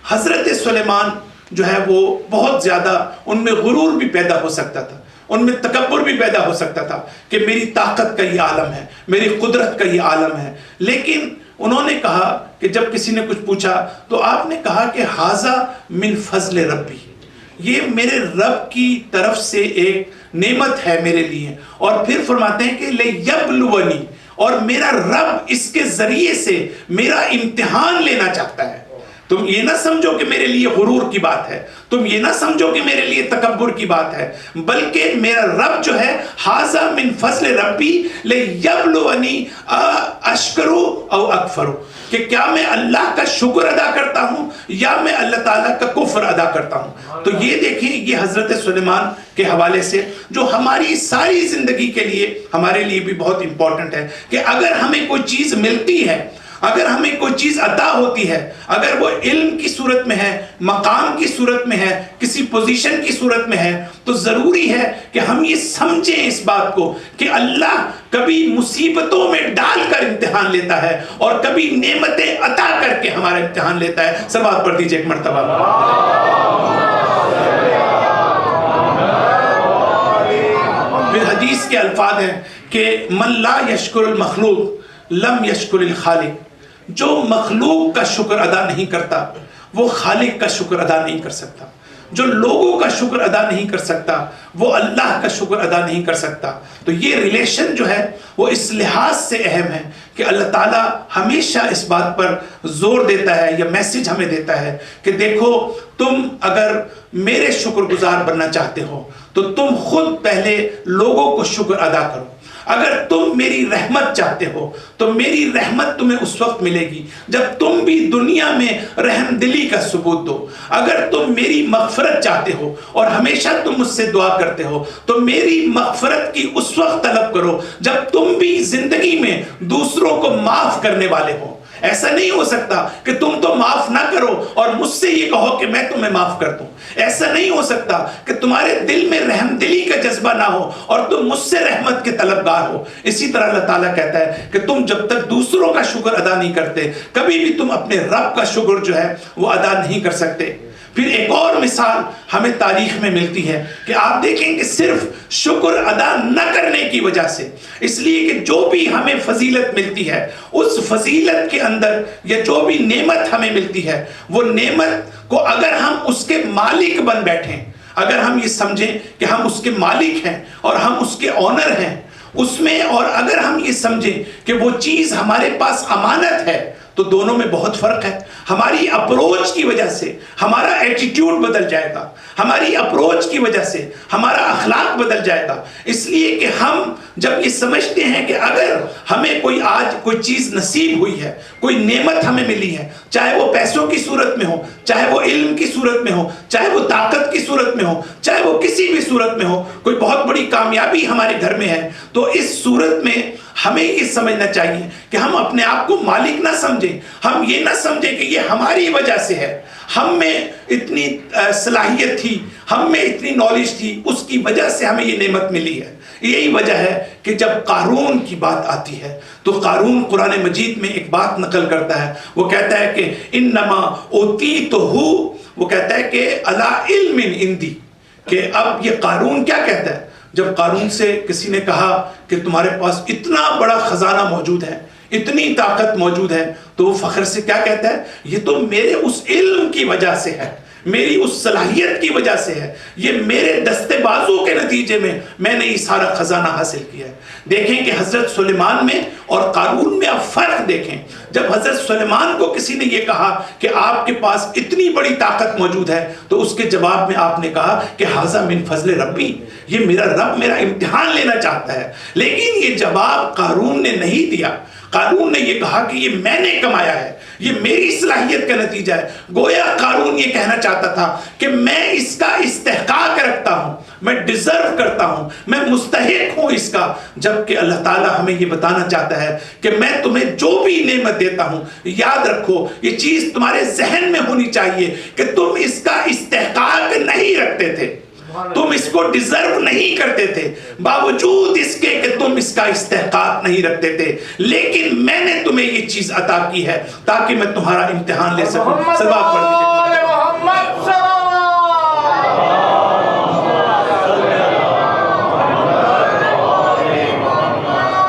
حضرت سلیمان جو ہے وہ بہت زیادہ ان میں غرور بھی پیدا ہو سکتا تھا، ان میں تکبر بھی پیدا ہو سکتا تھا کہ میری طاقت کا یہ عالم ہے، میری قدرت کا یہ عالم ہے۔ لیکن انہوں نے کہا کہ جب کسی نے کچھ پوچھا تو آپ نے کہا کہ ھذا من فضل ربی، یہ میرے رب کی طرف سے ایک نعمت ہے میرے لیے۔ اور پھر فرماتے ہیں کہ لیبلونی، اور میرا رب اس کے ذریعے سے میرا امتحان لینا چاہتا ہے۔ تم یہ نہ سمجھو کہ میرے لیے غرور کی بات ہے، تم یہ نہ سمجھو کہ میرے لیے تکبر کی بات ہے، بلکہ میرا رب جو ہے ھذا من فضل ربی لیبلونی اشکرو او اکفرو، کہ کیا میں اللہ کا شکر ادا کرتا ہوں یا میں اللہ تعالیٰ کا کفر ادا کرتا ہوں۔ تو یہ دیکھیں یہ حضرت سلیمان کے حوالے سے جو ہماری ساری زندگی کے لیے ہمارے لیے بھی بہت امپورٹنٹ ہے کہ اگر ہمیں کوئی چیز ملتی ہے، اگر ہمیں کوئی چیز عطا ہوتی ہے، اگر وہ علم کی صورت میں ہے، مقام کی صورت میں ہے، کسی پوزیشن کی صورت میں ہے، تو ضروری ہے کہ ہم یہ سمجھیں اس بات کو کہ اللہ کبھی مصیبتوں میں ڈال کر امتحان لیتا ہے اور کبھی نعمتیں عطا کر کے ہمارا امتحان لیتا ہے۔ صلوات پڑھ دیجئے ایک مرتبہ۔ پھر حدیث کے الفاظ ہیں کہ من لا یشکر المخلوق لم یشکر الخالق، جو مخلوق کا شکر ادا نہیں کرتا وہ خالق کا شکر ادا نہیں کر سکتا، جو لوگوں کا شکر ادا نہیں کر سکتا وہ اللہ کا شکر ادا نہیں کر سکتا۔ تو یہ ریلیشن جو ہے وہ اس لحاظ سے اہم ہے کہ اللہ تعالیٰ ہمیشہ اس بات پر زور دیتا ہے یا میسج ہمیں دیتا ہے کہ دیکھو تم اگر میرے شکر گزار بننا چاہتے ہو تو تم خود پہلے لوگوں کو شکر ادا کرو۔ اگر تم میری رحمت چاہتے ہو تو میری رحمت تمہیں اس وقت ملے گی جب تم بھی دنیا میں رحم دلی کا ثبوت دو۔ اگر تم میری مغفرت چاہتے ہو اور ہمیشہ تم مجھ سے دعا کرتے ہو تو میری مغفرت کی اس وقت طلب کرو جب تم بھی زندگی میں دوسروں کو معاف کرنے والے ہو۔ ایسا نہیں ہو سکتا کہ تم تو معاف نہ کرو اور مجھ سے یہ کہو کہ میں تمہیں معاف کر دوں۔ ایسا نہیں ہو سکتا کہ تمہارے دل میں رحم دلی کا جذبہ نہ ہو اور تم مجھ سے رحمت کے طلبگار ہو۔ اسی طرح اللہ تعالیٰ کہتا ہے کہ تم جب تک دوسروں کا شکر ادا نہیں کرتے کبھی بھی تم اپنے رب کا شکر جو ہے وہ ادا نہیں کر سکتے۔ پھر ایک اور مثال ہمیں تاریخ میں ملتی ہے کہ آپ دیکھیں کہ صرف شکر ادا نہ کرنے کی وجہ سے، اس لیے کہ جو بھی ہمیں فضیلت ملتی ہے اس فضیلت کے اندر یا جو بھی نعمت ہمیں ملتی ہے وہ نعمت کو اگر ہم اس کے مالک بن بیٹھیں، اگر ہم یہ سمجھیں کہ ہم اس کے مالک ہیں اور ہم اس کے آنر ہیں اس میں، اور اگر ہم یہ سمجھیں کہ وہ چیز ہمارے پاس امانت ہے تو دونوں میں بہت فرق ہے۔ ہماری اپروچ کی وجہ سے ہمارا ایٹیٹیوڈ بدل جائے گا، ہماری اپروچ کی وجہ سے ہمارا اخلاق بدل جائے گا، اس لیے کہ ہم جب یہ سمجھتے ہیں کہ اگر ہمیں کوئی آج کوئی چیز نصیب ہوئی ہے، کوئی نعمت ہمیں ملی ہے، چاہے وہ پیسوں کی صورت میں ہو، چاہے وہ علم کی صورت میں ہو، چاہے وہ طاقت کی صورت میں ہو، چاہے وہ کسی بھی صورت میں ہو، کوئی بہت بڑی کامیابی ہمارے گھر میں ہے، تو اس صورت میں ہمیں یہ سمجھنا چاہیے کہ ہم اپنے آپ کو مالک نہ سمجھیں، ہم یہ نہ سمجھیں کہ یہ ہماری وجہ سے ہے، ہم میں اتنی صلاحیت تھی، ہم میں اتنی نالج تھی، اس کی وجہ سے ہمیں یہ نعمت ملی ہے۔ یہی وجہ ہے کہ جب قارون کی بات آتی ہے تو قارون قرآن مجید میں ایک بات نقل کرتا ہے، وہ کہتا ہے کہ انما اوتیتہ، وہ کہتا ہے کہ علی علم عندی، کہ اب یہ قارون کیا کہتا ہے جب قارون سے کسی نے کہا کہ تمہارے پاس اتنا بڑا خزانہ موجود ہے، اتنی طاقت موجود ہے، تو وہ فخر سے کیا کہتا ہے، یہ تو میرے اس علم کی وجہ سے ہے، میری اس صلاحیت کی وجہ سے ہے، یہ میرے دستے بازو کے نتیجے میں نے یہ سارا خزانہ حاصل کیا ہے۔ دیکھیں کہ حضرت سلیمان میں اور قارون میں آپ فرق دیکھیں۔ جب حضرت سلیمان کو کسی نے یہ کہا کہ آپ کے پاس اتنی بڑی طاقت موجود ہے تو اس کے جواب میں آپ نے کہا کہ ھذا من فضل ربی، یہ میرا رب میرا امتحان لینا چاہتا ہے۔ لیکن یہ جواب قارون نے نہیں دیا، قارون نے یہ کہا کہ یہ میں نے کمایا ہے، یہ میری صلاحیت کا نتیجہ ہے۔ گویا قارون یہ کہنا چاہتا تھا کہ میں اس کا استحقاق رکھتا ہوں، میں ڈیزرو کرتا ہوں، میں مستحق ہوں اس کا، جبکہ اللہ تعالیٰ ہمیں یہ بتانا چاہتا ہے کہ میں تمہیں جو بھی نعمت دیتا ہوں، یاد رکھو یہ چیز تمہارے ذہن میں ہونی چاہیے کہ تم اس کا استحقاق نہیں رکھتے تھے، تم اس کو ڈیزرو نہیں کرتے تھے، باوجود اس کے کہ تم اس کا استحقاق نہیں رکھتے تھے، لیکن میں نے تمہیں یہ چیز عطا کی ہے تاکہ میں تمہارا امتحان لے سکوں۔ صلوات پڑھ دیجیے۔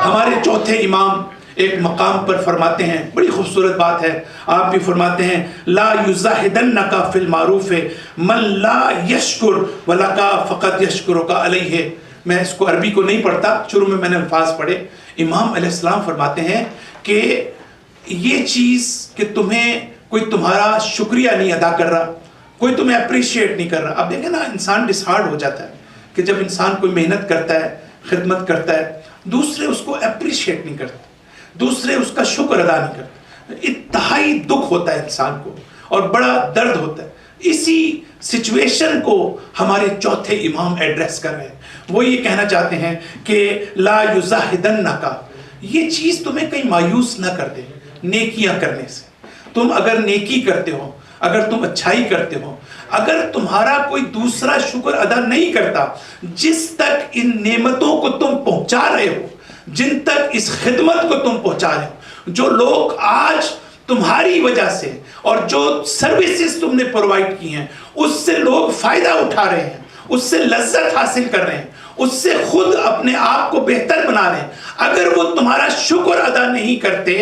ہمارے چوتھے امام ایک مقام پر فرماتے ہیں، بڑی خوبصورت بات ہے، آپ بھی فرماتے ہیں لا یزاہدنک فی المعروف من لا یشکر ولکا فقط یشکرک علیہ۔ میں اس کو عربی کو نہیں پڑھتا، شروع میں نے الفاظ پڑھے۔ امام علیہ السلام فرماتے ہیں کہ یہ چیز کہ تمہیں کوئی تمہارا شکریہ نہیں ادا کر رہا، کوئی تمہیں اپریشیٹ نہیں کر رہا۔ اب دیکھیں نا، انسان ڈسہارڈ ہو جاتا ہے کہ جب انسان کوئی محنت کرتا ہے، خدمت کرتا ہے، دوسرے اس کو اپریشیٹ نہیں کرتے، دوسرے اس کا شکر ادا نہیں کرتے، انتہائی دکھ ہوتا ہے انسان کو اور بڑا درد ہوتا ہے۔ اسی سچویشن کو ہمارے چوتھے امام ایڈریس کر رہے ہیں۔ وہ یہ کہنا چاہتے ہیں کہ لا یزاہدنک، یہ چیز تمہیں کہیں مایوس نہ کر دے نیکیاں کرنے سے۔ تم اگر نیکی کرتے ہو، اگر تم اچھائی کرتے ہو، اگر تمہارا کوئی دوسرا شکر ادا نہیں کرتا، جس تک ان نعمتوں کو تم پہنچا رہے ہو، جن تک اس خدمت کو تم پہنچا رہے ہو، جو لوگ آج تمہاری وجہ سے اور جو سروسز تم نے پرووائڈ کی ہیں اس سے لوگ فائدہ اٹھا رہے ہیں، اس سے لذت حاصل کر رہے ہیں، اس سے خود اپنے آپ کو بہتر بنا رہے ہیں، اگر وہ تمہارا شکر ادا نہیں کرتے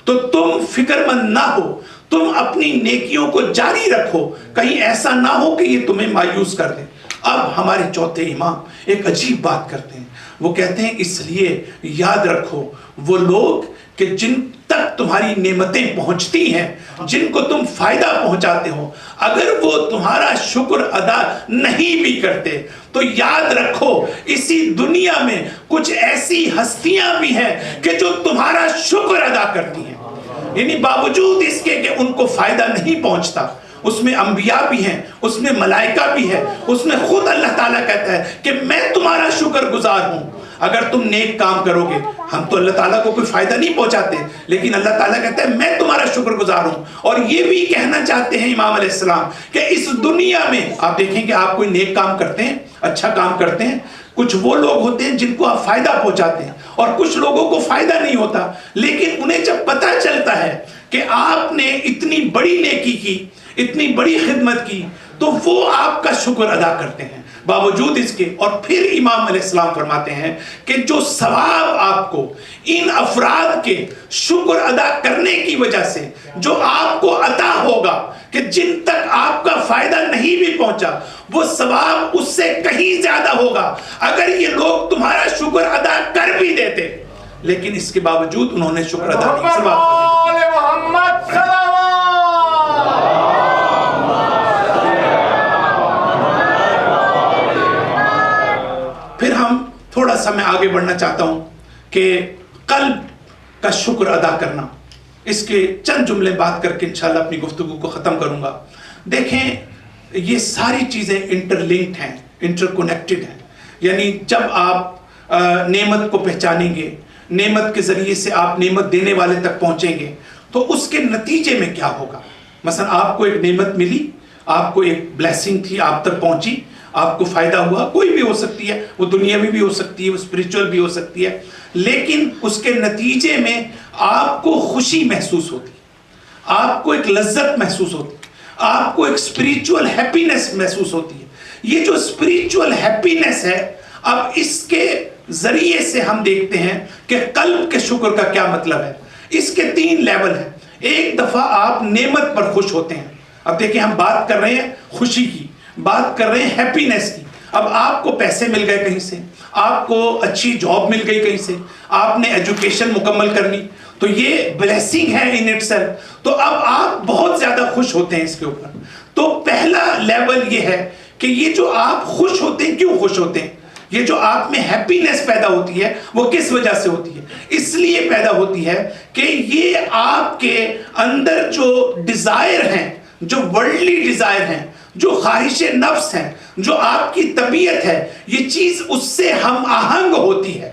تو تم فکر مند نہ ہو، تم اپنی نیکیوں کو جاری رکھو، کہیں ایسا نہ ہو کہ یہ تمہیں مایوس کر دے۔ اب ہمارے چوتھے امام ایک عجیب بات کرتے ہیں، وہ کہتے ہیں اس لیے یاد رکھو وہ لوگ کہ جن تک تمہاری نعمتیں پہنچتی ہیں، جن کو تم فائدہ پہنچاتے ہو، اگر وہ تمہارا شکر ادا نہیں بھی کرتے تو یاد رکھو اسی دنیا میں کچھ ایسی ہستیاں بھی ہیں کہ جو تمہارا شکر ادا کرتی ہیں، یعنی باوجود اس کے کہ ان کو فائدہ نہیں پہنچتا۔ اس میں انبیاء بھی ہیں، اس میں ملائکہ بھی ہے، اس میں خود اللہ تعالیٰ کہتا ہے کہ میں تمہارا شکر گزار ہوں اگر تم نیک کام کرو گے۔ ہم تو اللہ تعالیٰ کو کوئی فائدہ نہیں پہنچاتے، لیکن اللہ تعالیٰ کہتا ہے میں تمہارا شکر گزار ہوں۔ اور یہ بھی کہنا چاہتے ہیں امام علیہ السلام کہ اس دنیا میں آپ دیکھیں کہ آپ کوئی نیک کام کرتے ہیں، اچھا کام کرتے ہیں، کچھ وہ لوگ ہوتے ہیں جن کو آپ فائدہ پہنچاتے ہیں اور کچھ لوگوں کو فائدہ نہیں ہوتا، لیکن انہیں جب پتہ چلتا ہے کہ آپ نے اتنی بڑی نیکی کی، اتنی بڑی خدمت کی، تو وہ آپ کا شکر ادا کرتے ہیں باوجود اس کے۔ اور پھر امام علیہ السلام فرماتے ہیں کہ جو ثواب آپ کو ان افراد کے شکر ادا کرنے کی وجہ سے جو آپ کو عطا ہوگا کہ جن تک آپ کا فائدہ نہیں بھی پہنچا، وہ ثواب اس سے کہیں زیادہ ہوگا اگر یہ لوگ تمہارا شکر ادا کر بھی دیتے، لیکن اس کے باوجود انہوں نے شکر ادا نہیں کیا۔ محمد صلوات۔ پھر ہم تھوڑا سا میں آگے بڑھنا چاہتا ہوں کہ قلب کا شکر ادا کرنا، اس کے چند جملے بات کر کے انشاءاللہ اپنی گفتگو کو ختم کروں گا۔ دیکھیں یہ ساری چیزیں انٹر لنکڈ ہیں، انٹر کنیکٹڈ ہیں، یعنی جب آپ نعمت کو پہچانیں گے، نعمت کے ذریعے سے آپ نعمت دینے والے تک پہنچیں گے تو اس کے نتیجے میں کیا ہوگا۔ مثلا آپ کو ایک نعمت ملی، آپ کو ایک بلیسنگ تھی، آپ تک پہنچی، آپ کو فائدہ ہوا، کوئی بھی ہو سکتی ہے، وہ دنیاوی بھی ہو سکتی ہے، وہ اسپریچول بھی ہو سکتی ہے، لیکن اس کے نتیجے میں آپ کو خوشی محسوس ہوتی ہے، آپ کو ایک لذت محسوس ہوتی ہے، آپ کو ایک اسپریچول ہیپینس محسوس ہوتی ہے۔ یہ جو اسپریچول ہیپینس ہے، اب اس کے ذریعے سے ہم دیکھتے ہیں کہ قلب کے شکر کا کیا مطلب ہے۔ اس کے 3 لیول ہیں۔ ایک دفعہ آپ نعمت پر خوش ہوتے ہیں، اب دیکھیں ہم بات کر رہے ہیں خوشی کی، بات کر رہے ہیں ہیپینس کی۔ اب آپ کو پیسے مل گئے کہیں سے، آپ کو اچھی جاب مل گئی کہیں سے، آپ نے ایجوکیشن مکمل کر لی، تو یہ بلیسنگ ہے ان اٹ سیلف، تو اب آپ بہت زیادہ خوش ہوتے ہیں اس کے اوپر۔ تو پہلا لیول یہ ہے کہ یہ جو آپ خوش ہوتے ہیں، کیوں خوش ہوتے ہیں؟ یہ جو آپ میں ہیپینس پیدا ہوتی ہے وہ کس وجہ سے ہوتی ہے؟ اس لیے پیدا ہوتی ہے کہ یہ آپ کے اندر جو ڈیزائر ہیں، جو ورلڈلی ڈیزائر ہیں، جو خواہش نفس ہیں، جو آپ کی طبیعت ہے، یہ چیز اس سے ہم آہنگ ہوتی ہے۔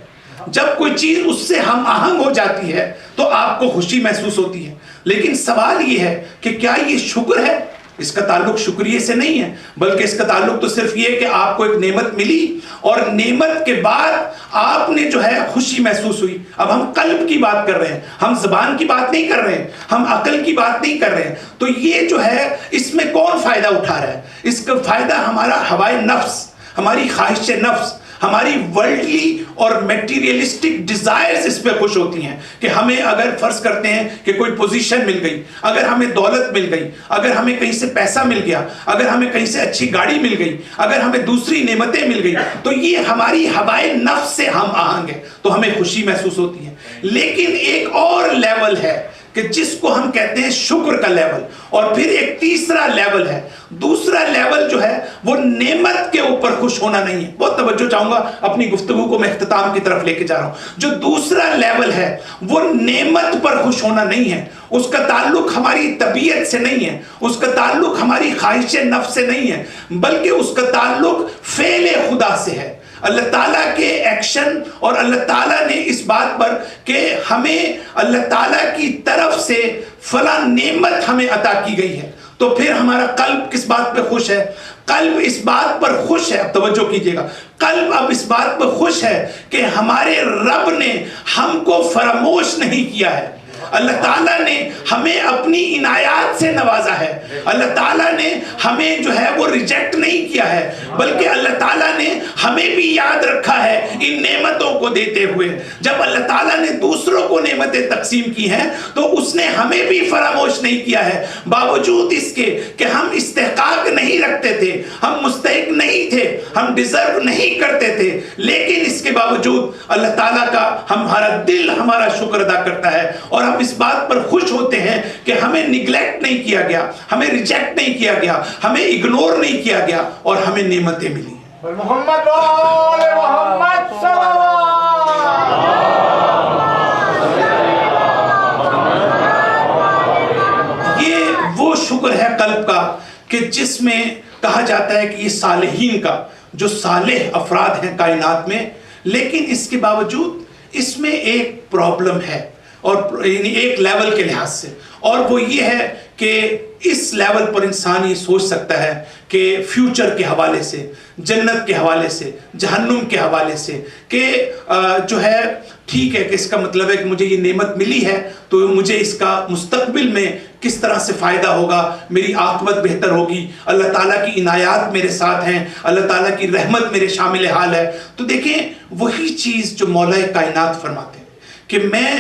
جب کوئی چیز اس سے ہم آہنگ ہو جاتی ہے تو آپ کو خوشی محسوس ہوتی ہے۔ لیکن سوال یہ ہے کہ کیا یہ شکر ہے؟ اس کا تعلق شکریہ سے نہیں ہے، بلکہ اس کا تعلق تو صرف یہ ہے کہ آپ کو ایک نعمت ملی اور نعمت کے بعد آپ نے جو ہے خوشی محسوس ہوئی۔ اب ہم قلب کی بات کر رہے ہیں، ہم زبان کی بات نہیں کر رہے ہیں، ہم عقل کی بات نہیں کر رہے ہیں۔ تو یہ جو ہے اس میں کون فائدہ اٹھا رہا ہے؟ اس کا فائدہ ہمارا ہوائے نفس، ہماری خواہش نفس، ہماری ورلڈلی اور میٹیریلسٹک ڈیزائرز اس پہ خوش ہوتی ہیں کہ ہمیں اگر فرض کرتے ہیں کہ کوئی پوزیشن مل گئی، اگر ہمیں دولت مل گئی، اگر ہمیں کہیں سے پیسہ مل گیا، اگر ہمیں کہیں سے اچھی گاڑی مل گئی، اگر ہمیں دوسری نعمتیں مل گئی، تو یہ ہماری ہوائے نفس سے ہم آہنگ ہیں، تو ہمیں خوشی محسوس ہوتی ہے۔ لیکن ایک اور لیول ہے کہ جس کو ہم کہتے ہیں شکر کا لیول، اور پھر ایک تیسرا لیول ہے۔ دوسرا لیول جو ہے وہ نعمت کے اوپر خوش ہونا نہیں ہے۔ بہت توجہ چاہوں گا، اپنی گفتگو کو میں اختتام کی طرف لے کے جا رہا ہوں۔ جو دوسرا لیول ہے وہ نعمت پر خوش ہونا نہیں ہے، اس کا تعلق ہماری طبیعت سے نہیں ہے، اس کا تعلق ہماری خواہش نفس سے نہیں ہے، بلکہ اس کا تعلق فعل خدا سے ہے، اللہ تعالیٰ کے ایکشن، اور اللہ تعالیٰ نے اس بات پر کہ ہمیں اللہ تعالیٰ کی طرف سے فلاں نعمت ہمیں عطا کی گئی ہے۔ تو پھر ہمارا قلب کس بات پہ خوش ہے؟ قلب اس بات پر خوش ہے، اب توجہ کیجئے گا، قلب اب اس بات پر خوش ہے کہ ہمارے رب نے ہم کو فراموش نہیں کیا ہے، اللہ تعالیٰ نے ہمیں اپنی عنایات سے نوازا ہے. اللہ تعالیٰ نے ہمیں جو ہے وہ ریجیکٹ نہیں کیا ہے, بلکہ اللہ تعالیٰ نے ہمیں بھی یاد رکھا ہے ان نعمتوں کو دیتے ہوئے. جب اللہ تعالیٰ نے دوسروں کو نعمتیں تقسیم کی ہیں تو اس نے ہمیں بھی فراموش نہیں کیا ہے, باوجود اس کے کہ ہم استحقاق نہیں رکھتے تھے, ہم مستحق نہیں تھے, ہم ڈیزرو نہیں کرتے تھے, لیکن اس کے باوجود اللہ تعالیٰ کا ہمارا دل ہمارا شکر ادا کرتا ہے, اور ہم اس بات پر خوش ہوتے ہیں کہ ہمیں نیگلیکٹ نہیں کیا گیا, ہمیں ریجیکٹ نہیں کیا گیا, ہمیں اگنور نہیں کیا گیا, اور ہمیں نعمتیں ملی ہیں. محمد وآل محمد صلوات. یہ وہ شکر ہے قلب کا کہ جس میں کہا جاتا ہے کہ یہ صالحین کا, جو صالح افراد ہیں کائنات میں, لیکن اس کے باوجود اس میں ایک پرابلم ہے, اور یعنی ایک لیول کے لحاظ سے, اور وہ یہ ہے کہ اس لیول پر انسان یہ سوچ سکتا ہے کہ فیوچر کے حوالے سے, جنت کے حوالے سے, جہنم کے حوالے سے, کہ جو ہے ٹھیک ہے کہ اس کا مطلب ہے کہ مجھے یہ نعمت ملی ہے تو مجھے اس کا مستقبل میں کس طرح سے فائدہ ہوگا, میری عاقبت بہتر ہوگی, اللہ تعالیٰ کی عنایات میرے ساتھ ہیں, اللہ تعالیٰ کی رحمت میرے شامل حال ہے. تو دیکھیں وہی چیز جو مولا کائنات فرماتے ہیں کہ میں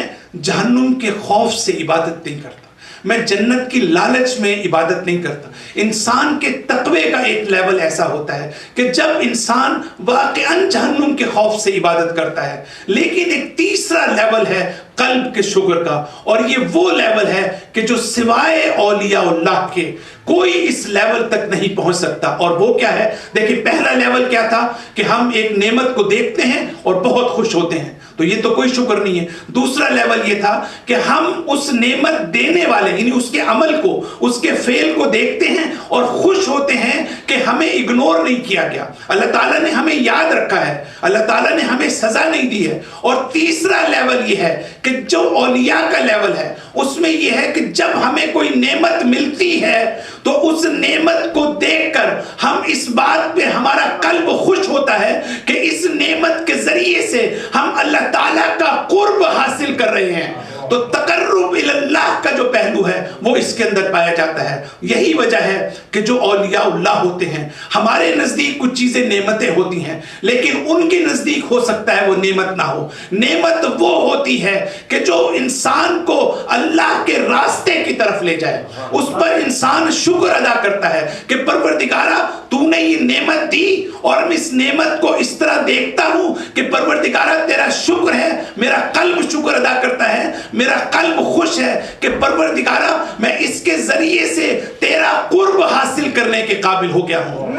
جہنم کے خوف سے عبادت نہیں کرتا, میں جنت کی لالچ میں عبادت نہیں کرتا. انسان کے تقوی کا ایک لیول ایسا ہوتا ہے کہ جب انسان واقعاً جہنم کے خوف سے عبادت کرتا ہے, لیکن ایک تیسرا لیول ہے قلب کے شکر کا, اور یہ وہ لیول ہے کہ جو سوائے اولیاء اللہ کے کوئی اس لیول تک نہیں پہنچ سکتا. اور وہ کیا ہے؟ دیکھیں پہلا لیول کیا تھا کہ ہم ایک نعمت کو دیکھتے ہیں اور بہت خوش ہوتے ہیں, تو یہ تو کوئی شکر نہیں ہے. دوسرا لیول یہ تھا کہ ہم اس نعمت دینے والے یعنی اس کے عمل کو, اس کے فعل کو دیکھتے ہیں اور خوش ہوتے ہیں کہ ہمیں اگنور نہیں کیا گیا, اللہ تعالیٰ نے ہمیں یاد رکھا ہے, اللہ تعالیٰ نے ہمیں سزا نہیں دی ہے. اور تیسرا لیول یہ ہے کہ جو اولیاء کا لیول ہے اس میں یہ ہے کہ جب ہمیں کوئی نعمت ملتی ہے تو اس نعمت کو دیکھ کر ہم اس بات پہ ہمارا قلب خوش ہوتا ہے کہ اس نعمت کے ذریعے سے ہم اللہ تعالیٰ کا قرب حاصل کر رہے ہیں. تو تقرب اللہ کا جو پہلو ہے وہ اس کے اندر پایا جاتا ہے. یہی وجہ ہے کہ جو اولیاء اللہ ہوتے ہیں, ہمارے نزدیک کچھ چیزیں نعمتیں ہوتی ہیں, لیکن ان کے نزدیک ہو سکتا ہے وہ نعمت نہ ہو. نعمت وہ ہوتی ہے کہ جو انسان کو اللہ کے راستے کی طرف لے جائے, اس پر انسان شکر ادا کرتا ہے کہ پروردگارہ تو نے یہ نعمت دی, اور میں اس نعمت کو اس طرح دیکھتا ہوں کہ پروردگارہ تیرا شکر ہے, میرا قلب شکر ادا کرتا ہے, میرا قلب خوش ہے کہ پروردگارہ میں اس کے ذریعے سے تیرا قرب حاصل کرنے کے قابل ہو گیا ہوں.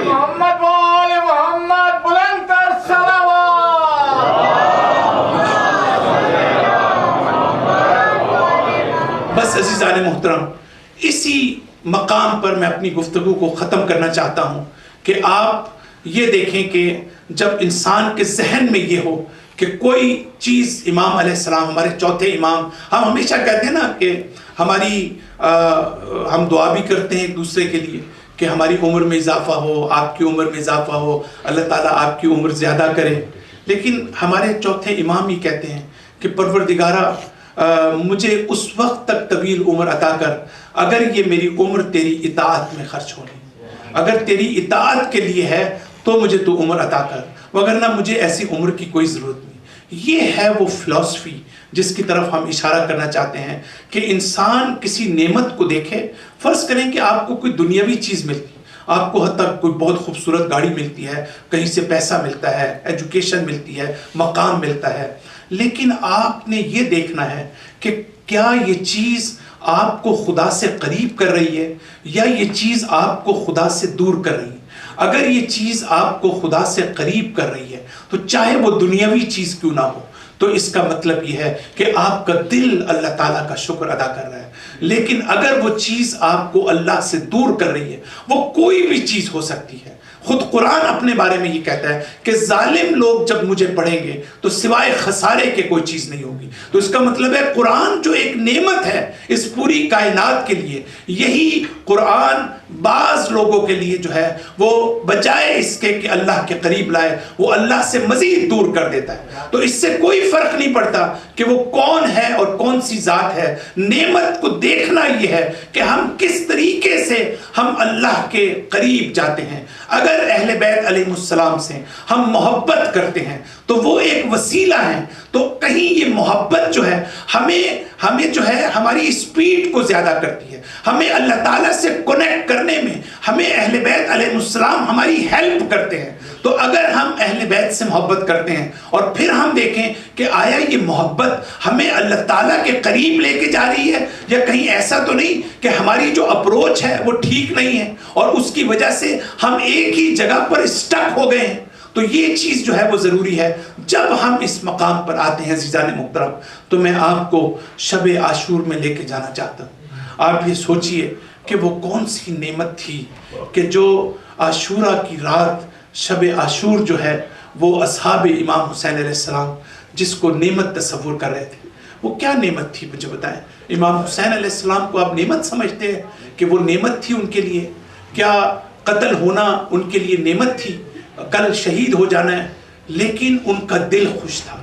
محمد وآل محمد بلند تر صلوات. بس عزیزان محترم, اسی مقام پر میں اپنی گفتگو کو ختم کرنا چاہتا ہوں کہ آپ یہ دیکھیں کہ جب انسان کے ذہن میں یہ ہو کہ کوئی چیز, امام علیہ السلام ہمارے چوتھے امام, ہم ہمیشہ کہتے ہیں نا کہ ہم دعا بھی کرتے ہیں ایک دوسرے کے لیے کہ ہماری عمر میں اضافہ ہو, آپ کی عمر میں اضافہ ہو, اللہ تعالیٰ آپ کی عمر زیادہ کرے. لیکن ہمارے چوتھے امام ہی کہتے ہیں کہ پروردگارہ مجھے اس وقت تک طویل عمر عطا کر اگر یہ میری عمر تیری اطاعت میں خرچ ہو رہی, اگر تیری اطاعت کے لیے ہے تو مجھے تو عمر عطا کر, وگرنہ مجھے ایسی عمر کی کوئی ضرورت نہیں. یہ ہے وہ فلسفی جس کی طرف ہم اشارہ کرنا چاہتے ہیں کہ انسان کسی نعمت کو دیکھے. فرض کریں کہ آپ کو کوئی دنیاوی چیز ملتی, آپ کو حتیٰ کوئی بہت خوبصورت گاڑی ملتی ہے, کہیں سے پیسہ ملتا ہے, ایجوکیشن ملتی ہے, مقام ملتا ہے, لیکن آپ نے یہ دیکھنا ہے کہ کیا یہ چیز آپ کو خدا سے قریب کر رہی ہے یا یہ چیز آپ کو خدا سے دور کر رہی ہے. اگر یہ چیز آپ کو خدا سے قریب کر رہی ہے تو چاہے وہ دنیاوی چیز کیوں نہ ہو, تو اس کا مطلب یہ ہے کہ آپ کا دل اللہ تعالیٰ کا شکر ادا کر رہا ہے. لیکن اگر وہ چیز آپ کو اللہ سے دور کر رہی ہے, وہ کوئی بھی چیز ہو سکتی ہے. خود قرآن اپنے بارے میں یہ کہتا ہے کہ ظالم لوگ جب مجھے پڑھیں گے تو سوائے خسارے کے کوئی چیز نہیں ہوگی. تو اس کا مطلب ہے قرآن جو ایک نعمت ہے اس پوری کائنات کے لیے, یہی قرآن بعض لوگوں کے لیے جو ہے وہ بجائے اس کے کہ اللہ کے قریب لائے وہ اللہ سے مزید دور کر دیتا ہے. تو اس سے کوئی فرق نہیں پڑتا کہ وہ کون ہے اور کون سی ذات ہے. نعمت کو دیکھنا یہ ہے کہ ہم کس طریقے سے ہم اللہ کے قریب جاتے ہیں. اگر اہل بیت علیہ السلام سے ہم محبت کرتے ہیں تو وہ ایک وسیلہ ہیں. تو کہیں یہ محبت جو ہے ہمیں جو ہے ہماری اسپیڈ کو زیادہ کرتی ہے, ہمیں اللہ تعالیٰ سے کنیکٹ کرنے میں ہمیں اہل بیت علیہ السلام ہماری ہیلپ کرتے ہیں. تو اگر ہم اہل بیت سے محبت کرتے ہیں اور پھر ہم دیکھیں کہ آیا یہ محبت ہمیں اللہ تعالیٰ کے قریب لے کے جا رہی ہے یا کہیں ایسا تو نہیں کہ ہماری جو اپروچ ہے وہ ٹھیک نہیں ہے اور اس کی وجہ سے ہم ایک ہی جگہ پر اسٹک ہو گئے ہیں. تو یہ چیز جو ہے وہ ضروری ہے. جب ہم اس مقام پر آتے ہیں عزیزان محترم تو میں آپ کو شب عاشور میں لے کے جانا چاہتا ہوں. آپ یہ سوچئے کہ وہ کون سی نعمت تھی کہ جو عاشورہ کی رات شب عاشور جو ہے وہ اصحاب امام حسین علیہ السلام جس کو نعمت تصور کر رہے تھے, وہ کیا نعمت تھی مجھے بتائیں. امام حسین علیہ السلام کو آپ نعمت سمجھتے ہیں کہ وہ نعمت تھی ان کے لیے؟ کیا قتل ہونا ان کے لیے نعمت تھی؟ کل شہید ہو جانا ہے. لیکن ان کا دل خوش تھا.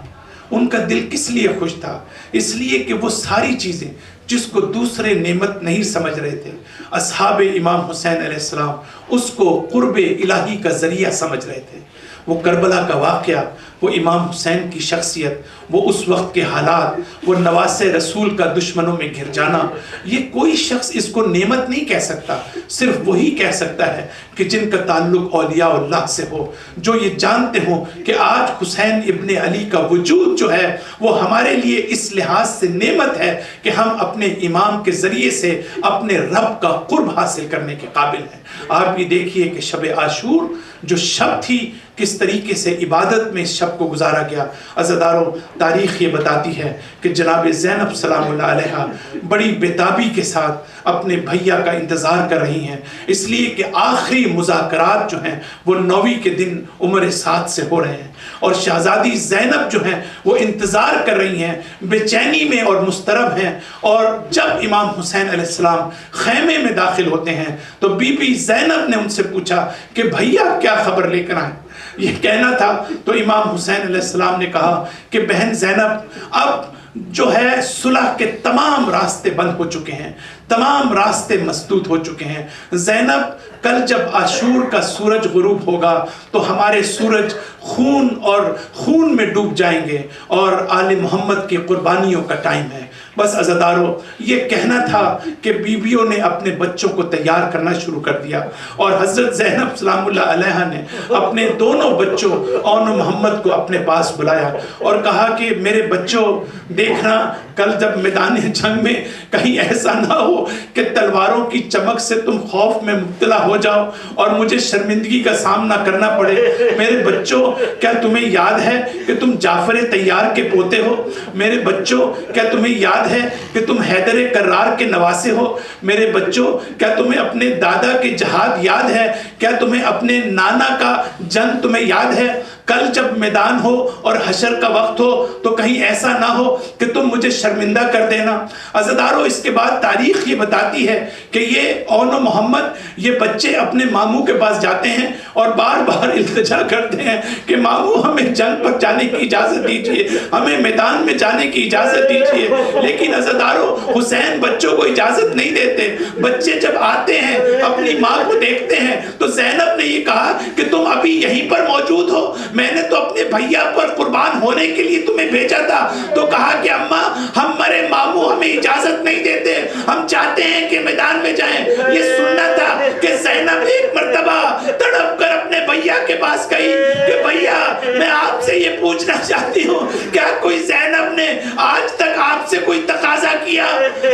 ان کا دل کس لیے خوش تھا؟ اس لیے کہ وہ ساری چیزیں جس کو دوسرے نعمت نہیں سمجھ رہے تھے, اصحاب امام حسین علیہ السلام اس کو قرب الہی کا ذریعہ سمجھ رہے تھے. وہ کربلا کا واقعہ, وہ امام حسین کی شخصیت, وہ اس وقت کے حالات, وہ نواسے رسول کا دشمنوں میں گھر جانا, یہ کوئی شخص اس کو نعمت نہیں کہہ سکتا. صرف وہی کہہ سکتا ہے کہ جن کا تعلق اولیاء اللہ سے ہو, جو یہ جانتے ہوں کہ آج حسین ابن علی کا وجود جو ہے وہ ہمارے لیے اس لحاظ سے نعمت ہے کہ ہم اپنے امام کے ذریعے سے اپنے رب کا قرب حاصل کرنے کے قابل ہیں. آپ یہ دیکھیے کہ شب عاشور جو شب تھی کس طریقے سے عبادت میں اس شب کو گزارا گیا. عزیزانو, تاریخ یہ بتاتی ہے کہ جناب زینب سلام اللہ علیہا بڑی بیتابی کے ساتھ اپنے بھیا کا انتظار کر رہی ہیں, اس لیے کہ آخری مذاکرات جو ہیں وہ 9ویں کے دن عمر 7 سے ہو رہے ہیں اور شہزادی زینب جو ہیں وہ انتظار کر رہی ہیں, بے چینی میں اور مضطرب ہیں. اور جب امام حسین علیہ السلام خیمے میں داخل ہوتے ہیں تو بی بی زینب نے ان سے پوچھا کہ بھیا کیا خبر لے کر آئے. یہ کہنا تھا تو امام حسین علیہ السلام نے کہا کہ بہن زینب, اب جو ہے صلح کے تمام راستے بند ہو چکے ہیں, تمام راستے مسدود ہو چکے ہیں. زینب, کل جب عاشور کا سورج غروب ہوگا تو ہمارے سورج خون میں ڈوب جائیں گے اور آل محمد کی قربانیوں کا ٹائم ہے. بس عزادارو, یہ کہنا تھا کہ بیویوں نے اپنے بچوں کو تیار کرنا شروع کر دیا اور حضرت زینب سلام اللہ علیہا نے اپنے دونوں بچوں اون و محمد کو اپنے پاس بلایا اور کہا کہ میرے بچوں, دیکھنا کل جب میدان جنگ میں کہیں ایسا نہ ہو کہ تلواروں کی چمک سے تم خوف میں مبتلا ہو جاؤ اور مجھے شرمندگی کا سامنا کرنا پڑے. میرے بچوں, کیا تمہیں یاد ہے کہ تم جعفر طیار کے پوتے ہو؟ میرے بچوں, کیا تمہیں یاد ہے کہ تم حیدر کرار کے نواسے ہو؟ میرے بچوں, کیا تمہیں اپنے دادا کے جہاد یاد ہے؟ کیا تمہیں اپنے نانا کا جنگ تمہیں یاد ہے؟ کل جب میدان ہو اور حشر کا وقت ہو تو کہیں ایسا نہ ہو کہ تم مجھے شرمندہ کر دینا. عزیزانو, اس کے بعد تاریخ یہ بتاتی ہے کہ یہ اون و محمد یہ بچے اپنے ماموں کے پاس جاتے ہیں اور بار بار التجا کرتے ہیں کہ ماموں ہمیں جنگ پر جانے کی اجازت دیجئے, ہمیں میدان میں جانے کی اجازت دیجئے. لیکن عزیزانو, حسین بچوں کو اجازت نہیں دیتے. بچے جب آتے ہیں اپنی ماں کو دیکھتے ہیں تو زینب نے یہ کہا کہ تم ابھی یہیں پر موجود ہو, میں نے تو اپنے بھیا پر قربان ہونے کے لیے تمہیں بھیجا تھا. تو کہا کہ اماں, ہمارے ماموں ہمیں اجازت نہیں دیتے, ہم چاہتے ہیں کہ میدان میں جائیں. یہ سننا تھا کہ زینب ایک مرتبہ تڑپ کر اپنے بھیا کے پاس گئی کہ بھیا, میں آپ سے یہ پوچھنا چاہتی ہوں, کیا کوئی زینب نے آج تک آپ سے کوئی تقاضا کیا؟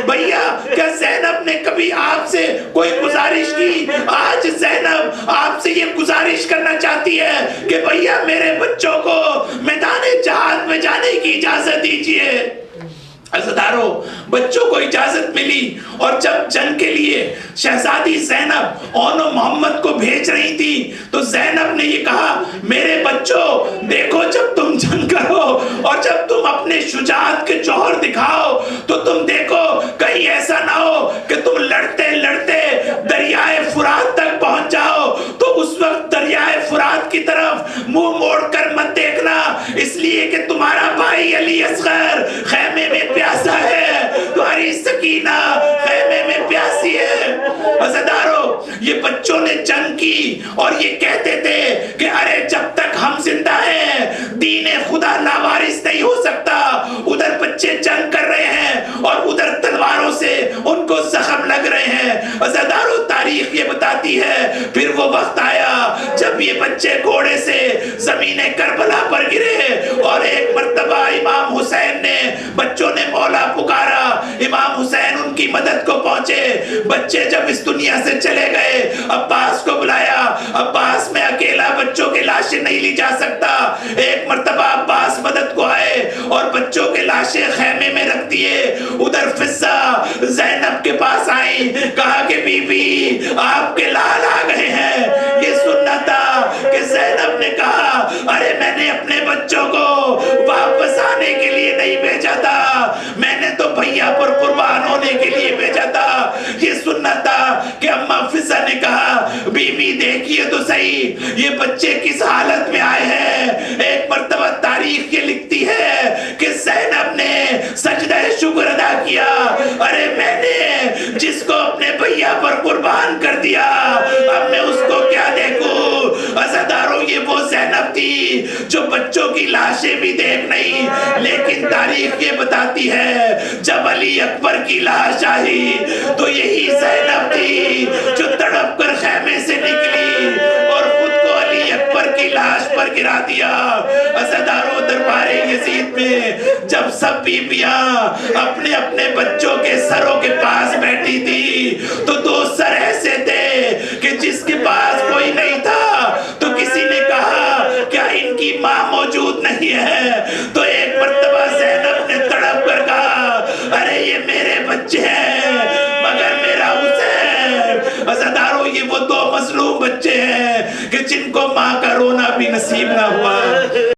بھیا, کیا زینب نے کبھی آپ سے کوئی گزارش کی؟ آج زینب آپ سے یہ گزارش کرنا چاہتی ہے کہ بھیا میرے بچوں کو میدان جہاد میں جانے کی اجازت دیجئے. عزیزانو, بچوں کو اجازت ملی اور جب جنگ کے لیے شہزادی زینب اون و محمد کو بھیج رہی تھی تو زینب نے یہ کہا, میرے بچوں دیکھو, جب تم جنگ کرو اور جب تم اپنے شجاعت کے جوہر دکھاؤ تو تم دیکھو کہیں ایسا نہ ہو کہ تم لڑتے لڑتے دریائے فرات تک پہنچ جاؤ، تو اس وقت دریائے فرات کی طرف منہ موڑ کر مت دیکھنا، اس لیے کہ تمہارا بھائی علی اصغر خیمے میں پیاسا ہے، تمہاری سکینہ خیمے میں پیاسی ہے۔ عزیزدارو، یہ بچوں نے جنگ کی اور یہ کہتے تھے کہ ارے جب تک ہم زندہ ہیں دین خدا لاوارث نہیں ہو سکتا۔ ادھر بچے جنگ کر رہے ہیں اور ادھر تلواروں سے ان کو زخم لگ رہے ہیں۔ عزیزدارو، تاریخ یہ بتاتی ہے پھر وہ وقت آیا جب یہ بچے گھوڑے سے زمین کربلا پر گرے اور ایک مرتبہ امام حسین نے، بچوں نے مولا پکارا، امام حسین ان کی مدد کو پہنچے۔ بچے جب اس دنیا سے چلے گئے، عباس کو بلایا، عباس میں اکیلا بچوں کے لاشیں نہیں لی جا سکتا، ایک مرتبہ عباس مدد کو آئے اور بچوں کے لاشیں خیمے میں رکھ دیے۔ ادھر فضہ زینب کے پاس آئیں، کہا کہ بی بی آپ کے لال آ گئے ہیں۔ یہ سننا تھا کہ زینب نے کہا ارے میں نے اپنے بچوں کو واپس آنے کے لیے نہیں بھیجا تھا، میں نے تو بھیا پر قربان ہونے کے لیے بھیجا تھا۔ یہ سننا تھا کہ اماں فضہ نے کہا بی بی دیکھیے تو صحیح یہ بچے کس حالت میں آئے ہیں۔ ایک مرتبہ تاریخ یہ لکھتی ہے کہ زینب نے سجدہ شکر ادا کیا، ارے میں نے جس کو اپنے بھیا پر قربان کر دیا اب میں اس کو کیا دیکھوں۔ عزیزدارو، یہ وہ زینب تھی جو بچوں کی لاشیں بھی دیکھ نہیں، لیکن تاریخ یہ بتاتی ہے جب علی اکبر کی لاش آئی تو یہی زینب تھی جو تڑپ کر خیمے سے نکلی اور خود کو علی اکبر کی لاش پر گرا دیا۔ عزیزدارو، دربار یزید میں جب سب بیویاں اپنے اپنے بچوں کے سروں کے پاس بیٹھی تھی تو دو سر ایسے تھے کہ جس کے پاس کوئی نہیں تھا تو کسی نے کہا کیا ان کی ماں موجود نہیں ہے؟ تو ایک مرتبہ زینب نے تڑپ کر کہا ارے یہ میرے بچے ہیں مگر میرا حسین۔ عزیزدارو، یہ وہ دو مظلوم بچے ہیں کہ جن کو ماں کا رونا بھی نصیب نہ ہوا۔